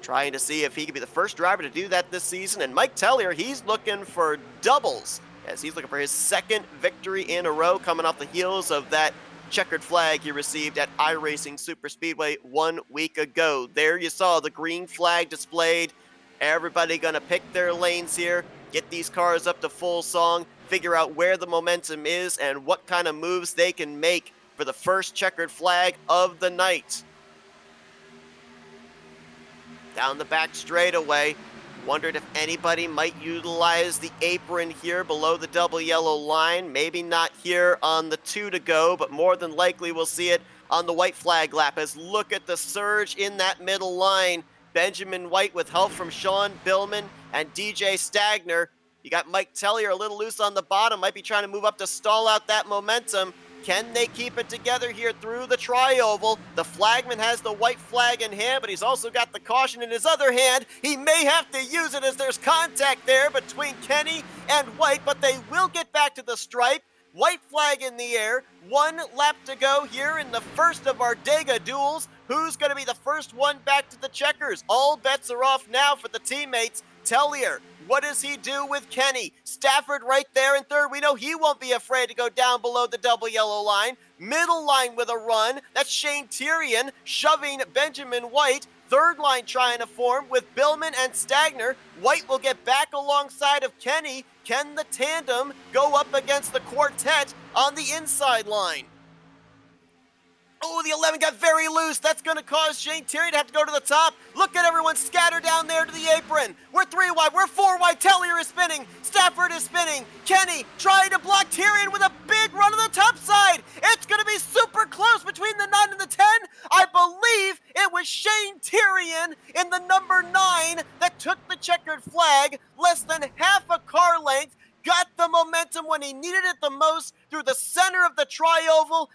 A: Trying to see if he could be the first driver to do that this season. And Mike Tellier, he's looking for doubles, as he's looking for his 2nd victory in a row, coming off the heels of that checkered flag he received at iRacing Superspeedway 1 week ago. There you saw the green flag displayed. Everybody gonna pick their lanes here, get these cars up to full song, figure out where the momentum is and what kind of moves they can make for the first checkered flag of the night. Down the back straightaway. Wondered if anybody might utilize the apron here below the double yellow line. Maybe not here on the 2 to go, but more than likely we'll see it on the white flag lap, as look at the surge in that middle line. Benjamin White with help from Sean Billman and DJ Stagner. You got Mike Tellier a little loose on the bottom, might be trying to move up to stall out that momentum. Can they keep it together here through the tri-oval? The flagman has the white flag in hand, but he's also got the caution in his other hand. He may have to use it as there's contact there between Kenny and White, but they will get back to the stripe. White flag in the air. 1 lap to go here in the first of our Dega duels. Who's going to be the first one back to the checkers? All bets are off now for the teammates. Tellier, what does he do with Kenny? Stafford right there in third. We know he won't be afraid to go down below the double yellow line. Middle line with a run. That's Shane Tyrion shoving Benjamin White. Third line trying to form with Billman and Stagner. White will get back alongside of Kenny. Can the tandem go up against the quartet on the inside line? Oh, the 11 got very loose. That's going to cause Shane Tyrion to have to go to the top. Look at everyone scatter down there to the apron. We're 3 wide. We're 4 wide. Tellier is spinning. Stafford is spinning. Kenny trying to block Tyrion with a big run to the top side. It's going to be super close between the 9 and the 10. I believe it was Shane Tyrion in the number 9 that took the checkered flag. Less than half a car length. Got the momentum when he needed it the most through the center of the tri-oval.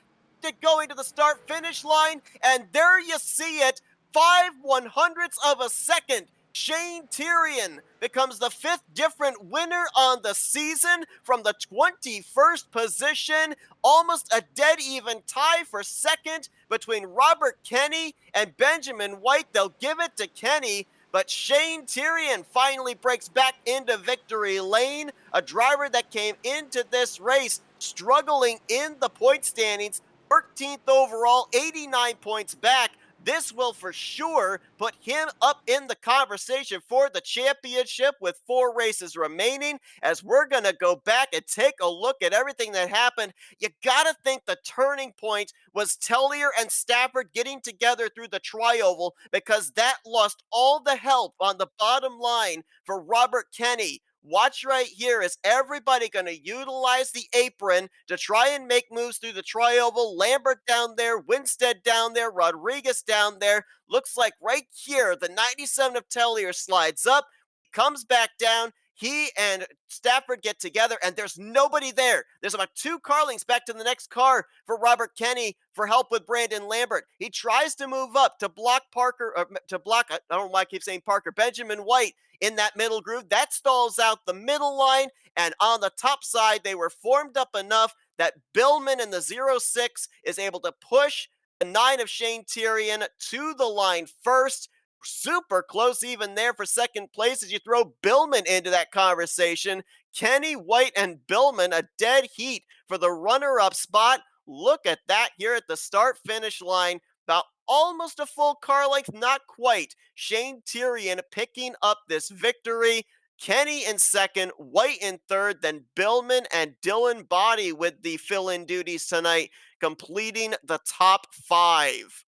A: Going to the start finish line, and there you see it, 5/100ths of a second. Shane Tyrion becomes the 5th different winner on the season from the 21st position. Almost a dead even tie for second between Robert Kenny and Benjamin White. They'll give it to Kenny, but Shane Tyrion finally breaks back into victory lane. A driver that came into this race struggling in the point standings, 13th overall, 89 points back. This will for sure put him up in the conversation for the championship with 4 races remaining. As we're going to go back and take a look at everything that happened, you got to think the turning point was Tellier and Stafford getting together through the tri-oval, because that lost all the help on the bottom line for Robert Kenny. Watch right here. Is everybody going to utilize the apron to try and make moves through the tri-oval? Lambert down there, Winstead down there, Rodriguez down there. Looks like right here, the 97 of Tellier slides up, comes back down. He and Stafford get together, and there's nobody there. There's about 2 car lengths back to the next car for Robert Kenny for help with Brandon Lambert. He tries to move up to block Parker, I don't know why I keep saying Parker, Benjamin White in that middle groove. That stalls out the middle line, and on the top side, they were formed up enough that Billman in the 06 is able to push the 9 of Shane Tyrion to the line first. Super close even there for second place as you throw Billman into that conversation. Kenny, White, and Billman, a dead heat for the runner-up spot. Look at that here at the start-finish line. About almost a full car length, not quite. Shane Tyrion picking up this victory. Kenny in second, White in third, then Billman and Dylan Body with the fill-in duties tonight, completing the top 5.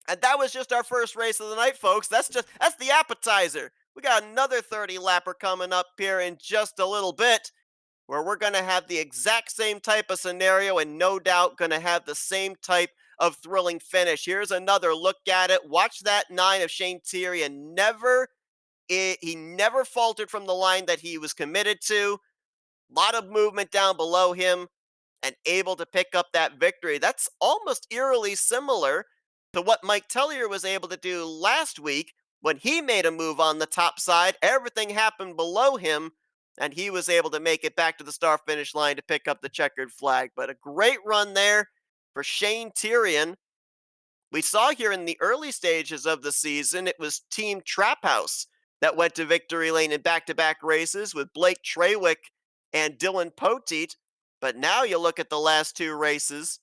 A: And that was just our first race of the night, folks. That's the appetizer. We got another 30 lapper coming up here in just a little bit, where we're going to have the exact same type of scenario and no doubt going to have the same type of thrilling finish. Here's another look at it. Watch that 9 of Shane Tyrion. He never faltered from the line that he was committed to. A lot of movement down below him and able to pick up that victory. That's almost eerily similar to what Mike Tellier was able to do last week when he made a move on the top side. Everything happened below him, and he was able to make it back to the start finish line to pick up the checkered flag. But a great run there for Shane Tyrion. We saw here in the early stages of the season, it was Team Trap House that went to victory lane in back-to-back races with Blake Trawick and Dylan Poteet. But now you look at the last 2 races,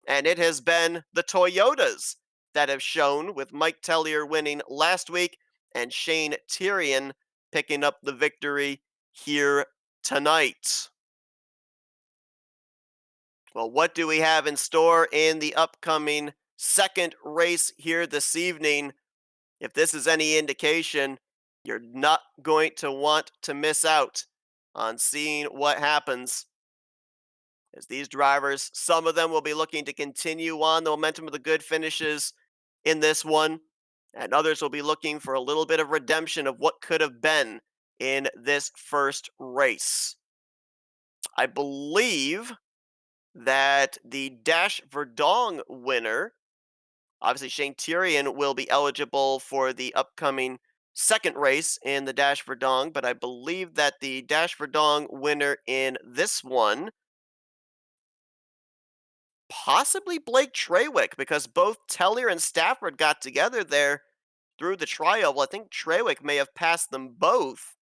A: and it has been the Toyotas that have shown, with Mike Tellier winning last week and Shane Tyrion picking up the victory here tonight. Well, what do we have in store in the upcoming second race here this evening? If this is any indication, you're not going to want to miss out on seeing what happens, as these drivers, some of them will be looking to continue on the momentum of the good finishes in this one. and others will be looking for a little bit of redemption of what could have been in this first race. I believe that the Dash Verdong winner, obviously Shane Tyrion, will be eligible for the upcoming second race in the Dash Verdong, but I believe that the Dash Verdong winner in this one, possibly Blake Trawick, because both Tellier and Stafford got together there through the trial. Well, I think Trawick may have passed them both.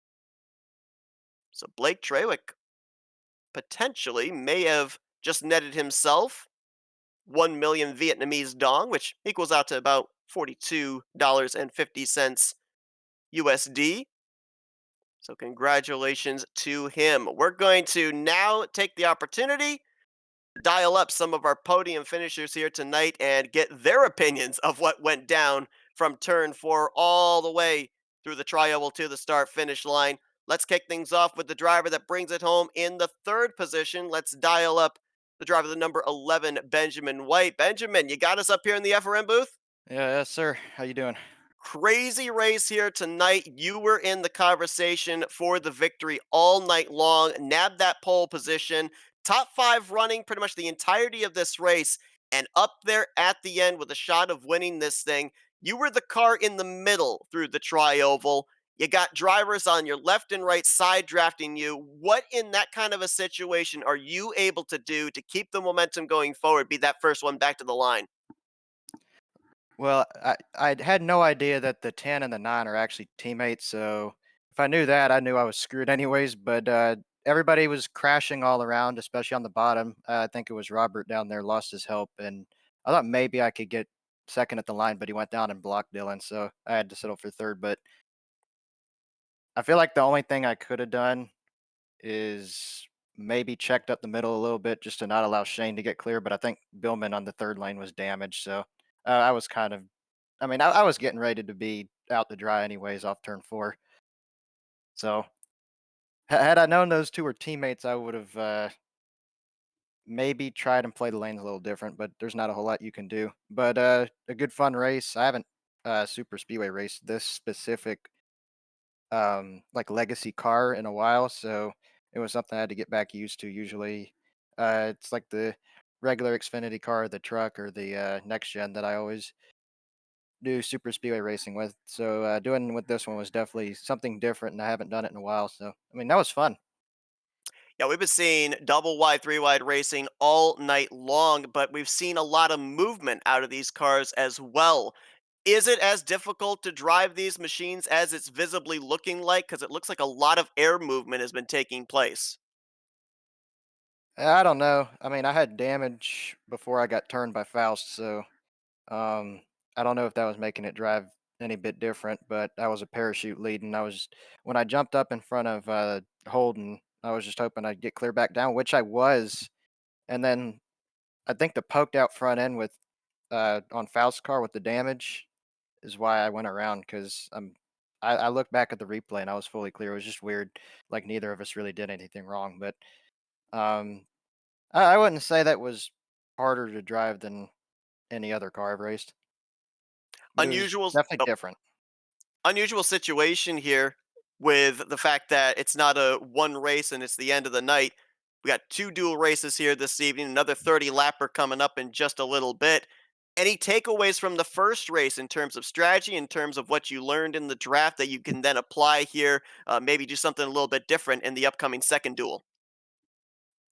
A: So Blake Trawick potentially may have just netted himself 1 million Vietnamese dong, which equals out to about $42.50 USD. So, congratulations to him. We're going to now take the opportunity dial up some of our podium finishers here tonight and get their opinions of what went down from turn 4 all the way through the tri-oval to the start finish line. Let's kick things off with the driver that brings it home in the third position. Let's dial up the driver, the number 11, Benjamin White. Benjamin, you got us up here in the FRM booth?
B: Yeah, yes, sir. How you doing?
A: Crazy race here tonight. You were in the conversation for the victory all night long, nabbed that pole position, top 5 running pretty much the entirety of this race, and up there at the end with a shot of winning this thing. You were the car in the middle through the tri-oval. You got drivers on your left and right side drafting you. What in that kind of a situation are you able to do to keep the momentum going forward, be that first one back to the line?
B: Well, I had no idea that the 10 and the 9 are actually teammates, so if I knew that, I knew I was screwed anyways, but everybody was crashing all around, especially on the bottom. I think it was Robert down there lost his help, and I thought maybe I could get second at the line, but he went down and blocked Dylan, so I had to settle for third. But I feel like the only thing I could have done is maybe checked up the middle a little bit just to not allow Shane to get clear, but I think Billman on the third lane was damaged, so I was kind of I mean, I was getting ready to be out to dry anyways off turn 4. So, had I known those 2 were teammates, I would have, maybe tried and play the lanes a little different, but there's not a whole lot you can do. But, a good fun race. I haven't, super speedway raced this specific, like, legacy car in a while, so it was something I had to get back used to. Usually, it's like the regular Xfinity car, the truck, or the, next gen that I always do super speedway racing with. So doing with this one was definitely something different, and I haven't done it in a while. So I mean, that was fun.
A: Yeah, we've been seeing double wide, three wide racing all night long, but we've seen a lot of movement out of these cars as well. Is it as difficult to drive these machines as it's visibly looking like? Because it looks like a lot of air movement has been taking place.
B: I don't know. I mean, I had damage before I got turned by Faust, so um, I don't know if that was making it drive any bit different. But I was a parachute lead, and I was when I jumped up in front of Holden, I was just hoping I'd get clear back down, which I was. And then I think the poked out front end with on Faust's car with the damage is why I went around because I looked back at the replay and I was fully clear. It was just weird, like neither of us really did anything wrong. But um, I wouldn't say that was harder to drive than any other car I've raced, but it was
A: Unusual.
B: definitely different.
A: Unusual situation here with the fact that it's not a one race and it's the end of the night. We got two dual races here this evening, another 30 lapper coming up in just a little bit. Any takeaways from the first race in terms of strategy, in terms of what you learned in the draft that you can then apply here, maybe do something a little bit different in the upcoming second duel?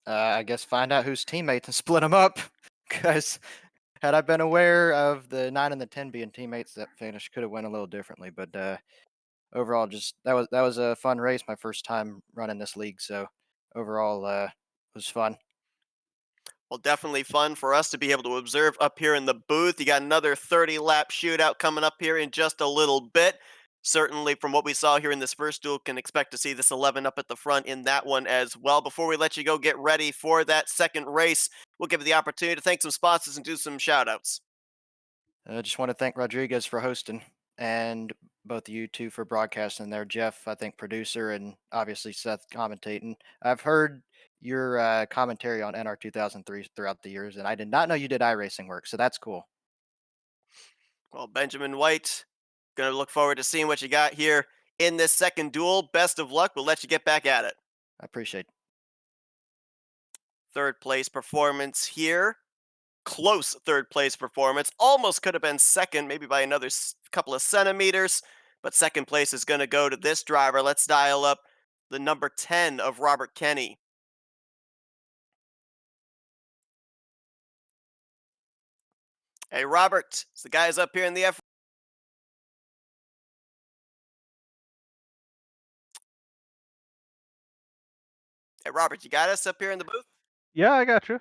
B: I guess find out who's teammates and split them up. Because had I been aware of the 9 and the 10 being teammates, that finish could have went a little differently. But overall, just that was a fun race. My first time running this league, so overall, was fun.
A: Well, definitely fun for us to be able to observe up here in the booth. You got another 30 lap shootout coming up here in just a little bit. Certainly, from what we saw here in this first duel, can expect to see this 11 up at the front in that one as well. Before we let you go get ready for that second race, we'll give you the opportunity to thank some sponsors and do some shoutouts.
B: I just want to thank Rodriguez for hosting and both you two for broadcasting there. Jeff, I think, producer, and obviously Seth commentating. I've heard your commentary on NR 2003 throughout the years, and I did not know you did iRacing work, so that's cool.
A: Well, Benjamin White, Gonna look forward to seeing what you got here in this second duel. Best of luck. We'll let you get back at it.
B: I appreciate it.
A: Third place performance here. Close third place performance. Almost could have been second, maybe by another couple of centimeters. But second place is going to go to this driver. Let's dial up the number 10 of Robert Kenny. Hey, Robert, it's the guys up here in the F. Hey, Robert, you got us up here in the booth?
C: Yeah, I got you.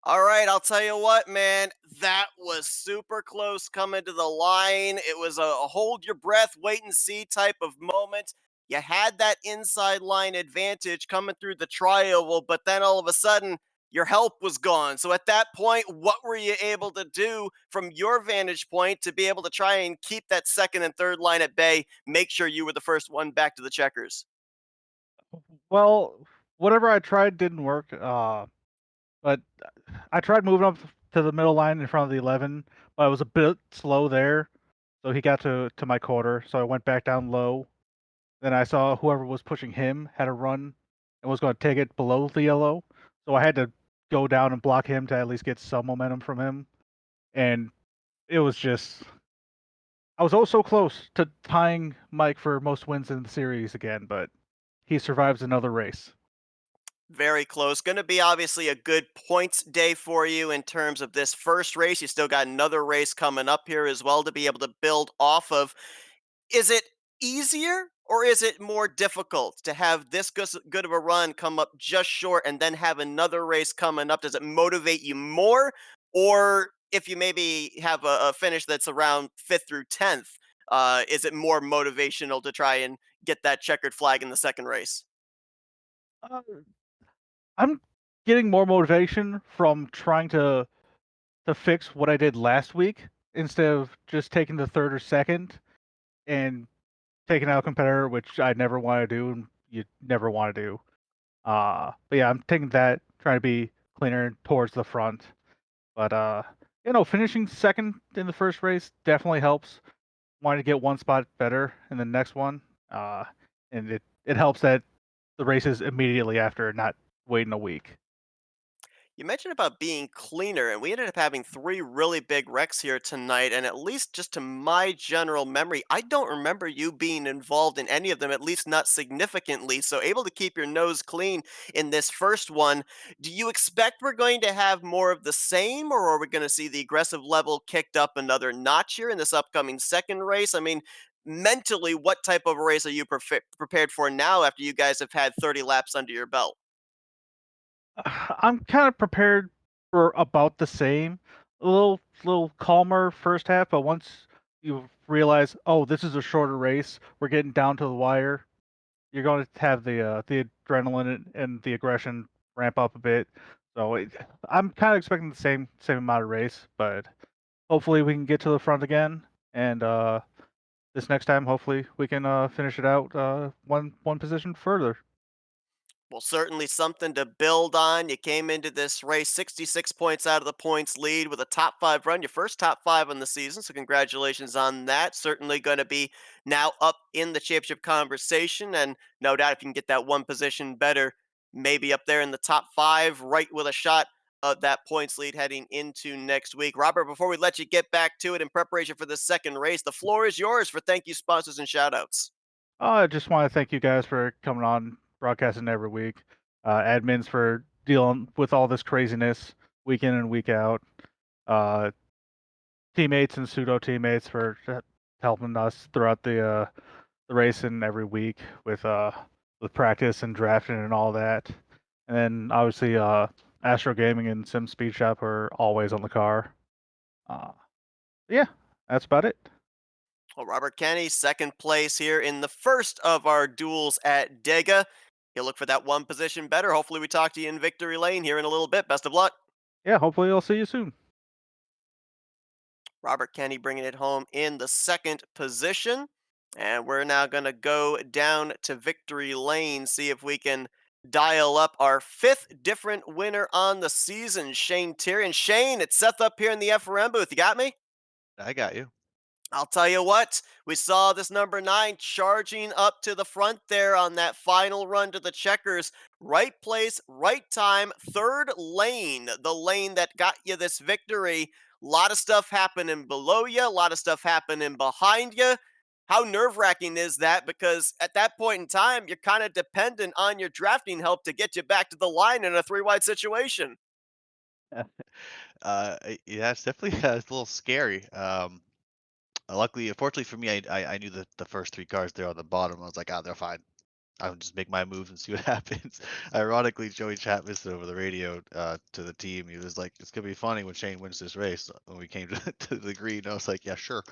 A: All right, I'll tell you what, man, that was super close coming to the line. It was a hold your breath, wait and see type of moment. You had that inside line advantage coming through the tri-oval, but then all of a sudden, your help was gone. So at that point, what were you able to do from your vantage point to be able to try and keep that second and third line at bay, make sure you were the first one back to the checkers?
C: Well, whatever I tried didn't work. But I tried moving up to the middle line in front of the 11, but I was a bit slow there. So he got to my quarter. So I went back down low. Then I saw whoever was pushing him had a run and was going to take it below the yellow. So I had to go down and block him to at least get some momentum from him. And it was just, I was also close to tying Mike for most wins in the series again, but he survives another race.
A: Very close. Going to be obviously a good points day for you in terms of this first race. You still got another race coming up here as well to be able to build off of. Is it easier or is it more difficult to have this good of a run come up just short and then have another race coming up? Does it motivate you more? Or if you maybe have a finish that's around 5th through 10th, is it more motivational to try and get that checkered flag in the second race?
C: Uh, I'm getting more motivation from trying to fix what I did last week instead of just taking the third or second and taking out a competitor, which I never want to do and you never want to do. But yeah, I'm taking that, trying to be cleaner towards the front. But finishing second in the first race definitely helps. Wanting to get one spot better in the next one. Uh, and it helps that the race is immediately after, not waiting a week.
A: You mentioned about being cleaner, and we ended up having three really big wrecks here tonight. And at least, just to my general memory, I don't remember you being involved in any of them, at least not significantly. So, able to keep your nose clean in this first one. Do you expect we're going to have more of the same, or are we going to see the aggressive level kicked up another notch here in this upcoming second race? I mean, mentally, what type of a race are you prepared for now after you guys have had 30 laps under your belt?
C: I'm kind of prepared for about the same. A little calmer first half, but once you realize, oh, this is a shorter race, we're getting down to the wire. You're going to have the adrenaline and the aggression ramp up a bit. So I'm kind of expecting the same amount of race, but hopefully we can get to the front again. And this next time, hopefully we can finish it out one position further.
A: Well, certainly something to build on. You came into this race 66 points out of the points lead with a top five run, your first top five on the season. So, congratulations on that. Certainly going to be now up in the championship conversation. And no doubt, if you can get that one position better, maybe up there in the top five, right with a shot of that points lead heading into next week. Robert, before we let you get back to it in preparation for the second race, the floor is yours for thank you, sponsors, and shout outs.
C: I just want to thank you guys for coming on, broadcasting every week. Admins for dealing with all this craziness week in and week out. Uh, Teammates and pseudo teammates for helping us throughout the race and every week with practice and drafting and all that. And then obviously Astro Gaming and Sim Speed Shop are always on the car. Uh, yeah, that's about it.
A: Well, Robert Kenny, second place here in the first of our duels at Dega. He'll look for that one position better. Hopefully, we talk to you in victory lane here in a little bit. Best of luck.
C: Yeah, hopefully I'll see you soon.
A: Robert Kenny bringing it home in the second position. And we're now going to go down to victory lane, see if we can dial up our fifth different winner on the season, Shane Tyrion. Shane, it's Seth up here in the FRM booth. You got me?
D: I got you.
A: I'll tell you what, we saw this number 9 charging up to the front there on that final run to the checkers. Right place, right time, third lane, the lane that got you this victory. A lot of stuff happening below you, a lot of stuff happening behind you. How nerve wracking is that? Because at that point in time, you're kind of dependent on your drafting help to get you back to the line in a 3 wide situation.
D: Yeah, it's definitely it's a little scary. Luckily, fortunately for me, I knew the first three cars there on the bottom. I was like, ah, they're fine. I'll just make my moves and see what happens. Ironically, Joey Chapman said over the radio to the team, he was like, "It's gonna be funny when Shane wins this race." When we came to, to the green, I was like, "Yeah, sure."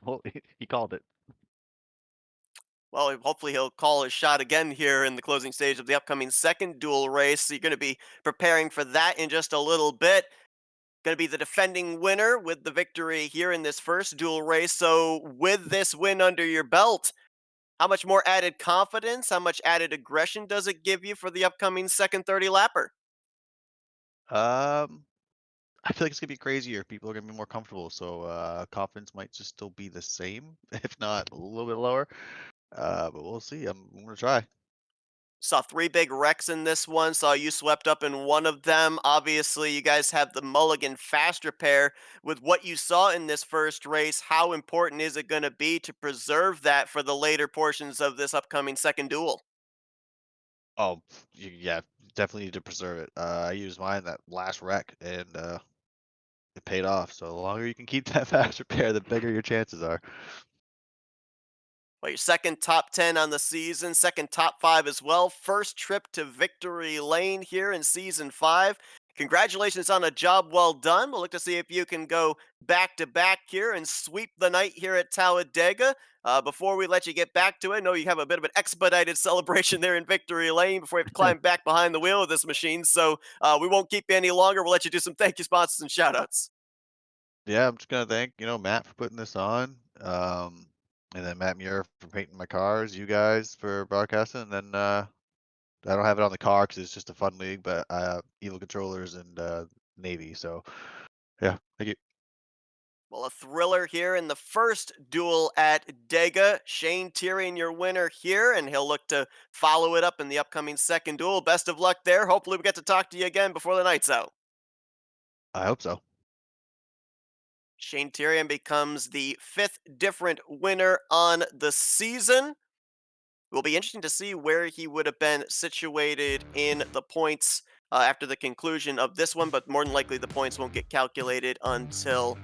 D: Well, he called it.
A: Well, hopefully he'll call his shot again here in the closing stage of the upcoming second dual race. So you're going to be preparing for that in just a little bit. Going to be the defending winner with the victory here in this first dual race. So with this win under your belt, how much more added confidence, how much added aggression does it give you for the upcoming second 30 lapper?
D: Um, I feel like it's gonna be crazier. People are gonna be more comfortable, so confidence might just still be the same, if not a little bit lower. But we'll see. I'm gonna try.
A: Saw 3 big wrecks in this one. Saw you swept up in one of them. Obviously, you guys have the Mulligan fast repair. With what you saw in this first race, how important is it going to be to preserve that for the later portions of this upcoming second duel?
D: Oh, yeah, definitely need to preserve it. I used mine that last wreck, and it paid off. So the longer you can keep that fast repair, the bigger your chances are.
A: Well, your second top 10 on the season, second top 5 as well. First trip to victory lane here in season 5. Congratulations on a job well done. We'll look to see if you can go back to back here and sweep the night here at Talladega. Before we let you get back to it, I know you have a bit of an expedited celebration there in victory lane before you have to climb back behind the wheel of this machine. So we won't keep you any longer. We'll let you do some thank you sponsors and shout outs.
D: Yeah, I'm just gonna thank Matt for putting this on, and then Matt Muir for painting my cars, you guys for broadcasting, and then I don't have it on the car because it's just a fun league, but Evil Controllers and Navy. So yeah, thank you.
A: Well, a thriller here in the first duel at Dega. Shane Tyrion, your winner here, and he'll look to follow it up in the upcoming second duel. Best of luck there. Hopefully, we get to talk to you again before the night's out.
D: I hope so.
A: Shane Tyrion becomes the 5th different winner on the season. It will be interesting to see where he would have been situated in the points after the conclusion of this one, but more than likely the points won't get calculated until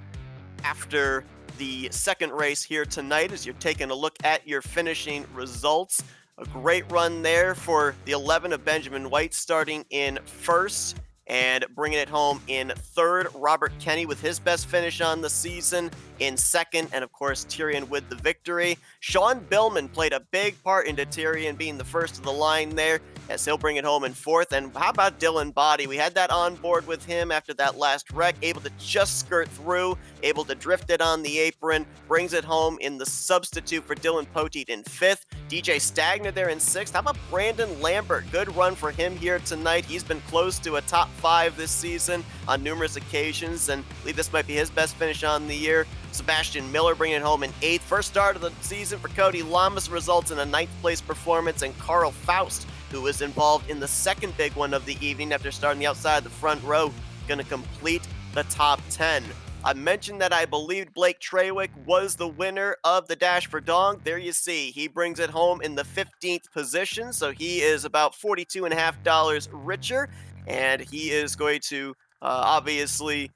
A: after the second race here tonight as you're taking a look at your finishing results. A great run there for the 11 of Benjamin White starting in first and bringing it home in third. Robert Kenny with his best finish on the season in second, and of course Tyrion with the victory. Sean Billman played a big part into Tyrion being the first of the line there as he'll bring it home in fourth. And how about Dylan Body? We had that on board with him after that last wreck, able to just skirt through, able to drift it on the apron, brings it home in the substitute for Dylan Poteet in fifth. DJ Stagner there in sixth. How about Brandon Lambert? Good run for him here tonight. He's been close to a top 5 this season on numerous occasions, and I believe this might be his best finish on the year. Sebastian Miller bringing it home in 8th. First start of the season for Cody Lamas results in a 9th place performance, and Carl Faust, who was involved in the second big one of the evening after starting the outside of the front row, going to complete the top 10. I mentioned that I believed Blake Trawick was the winner of the Dash for Dong. There you see, he brings it home in the 15th position, so he is about $42.50 richer, and he is going to obviously,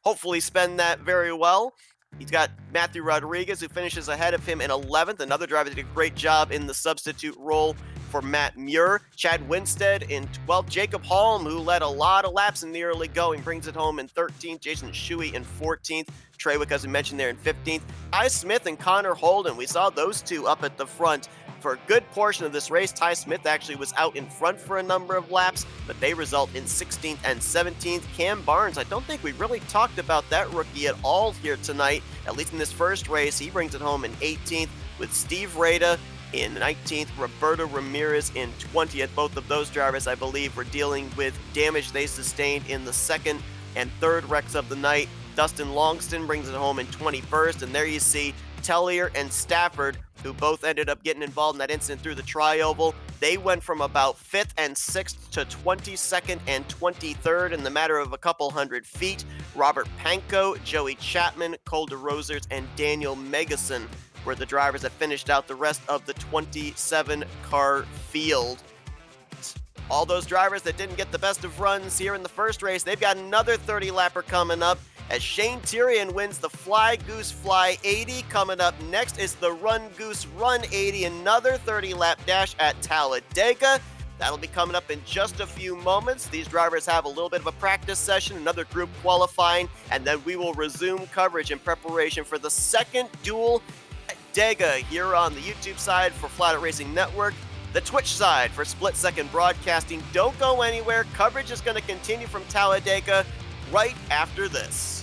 A: hopefully spend that very well. He's got Matthew Rodriguez, who finishes ahead of him in 11th. Another driver that did a great job in the substitute role for Matt Muir. Chad Winstead in 12th. Jacob Holm, who led a lot of laps in the early going, brings it home in 13th. Jason Shuey in 14th. Trawick, as we mentioned there, in 15th. Ty Smith and Connor Holden. We saw those two up at the front for a good portion of this race. Ty Smith actually was out in front for a number of laps, but they result in 16th and 17th. Cam Barnes, I don't think we really talked about that rookie at all here tonight, at least in this first race. He brings it home in 18th with Steve Rada in 19th, Roberto Ramirez in 20th. Both of those drivers, I believe, were dealing with damage they sustained in the second and third wrecks of the night. Dustin Longston brings it home in 21st, and there you see Tellier and Stafford, who both ended up getting involved in that incident through the tri-oval. They went from about 5th and 6th to 22nd and 23rd in the matter of a couple hundred feet. Robert Pankow, Joey Chapman, Cole DeRosers, and Daniel Megason were the drivers that finished out the rest of the 27-car field. All those drivers that didn't get the best of runs here in the first race, they've got another 30-lapper coming up as Shane Tyrion wins the Fly Goose Fly 80. Coming up next is the Run Goose Run 80, another 30-lap dash at Talladega. That'll be coming up in just a few moments. These drivers have a little bit of a practice session, another group qualifying, and then we will resume coverage in preparation for the second duel at Talladega here on the YouTube side for Flat Out Racing Network, the Twitch side for Split Second Broadcasting. Don't go anywhere. Coverage is going to continue from Talladega right after this.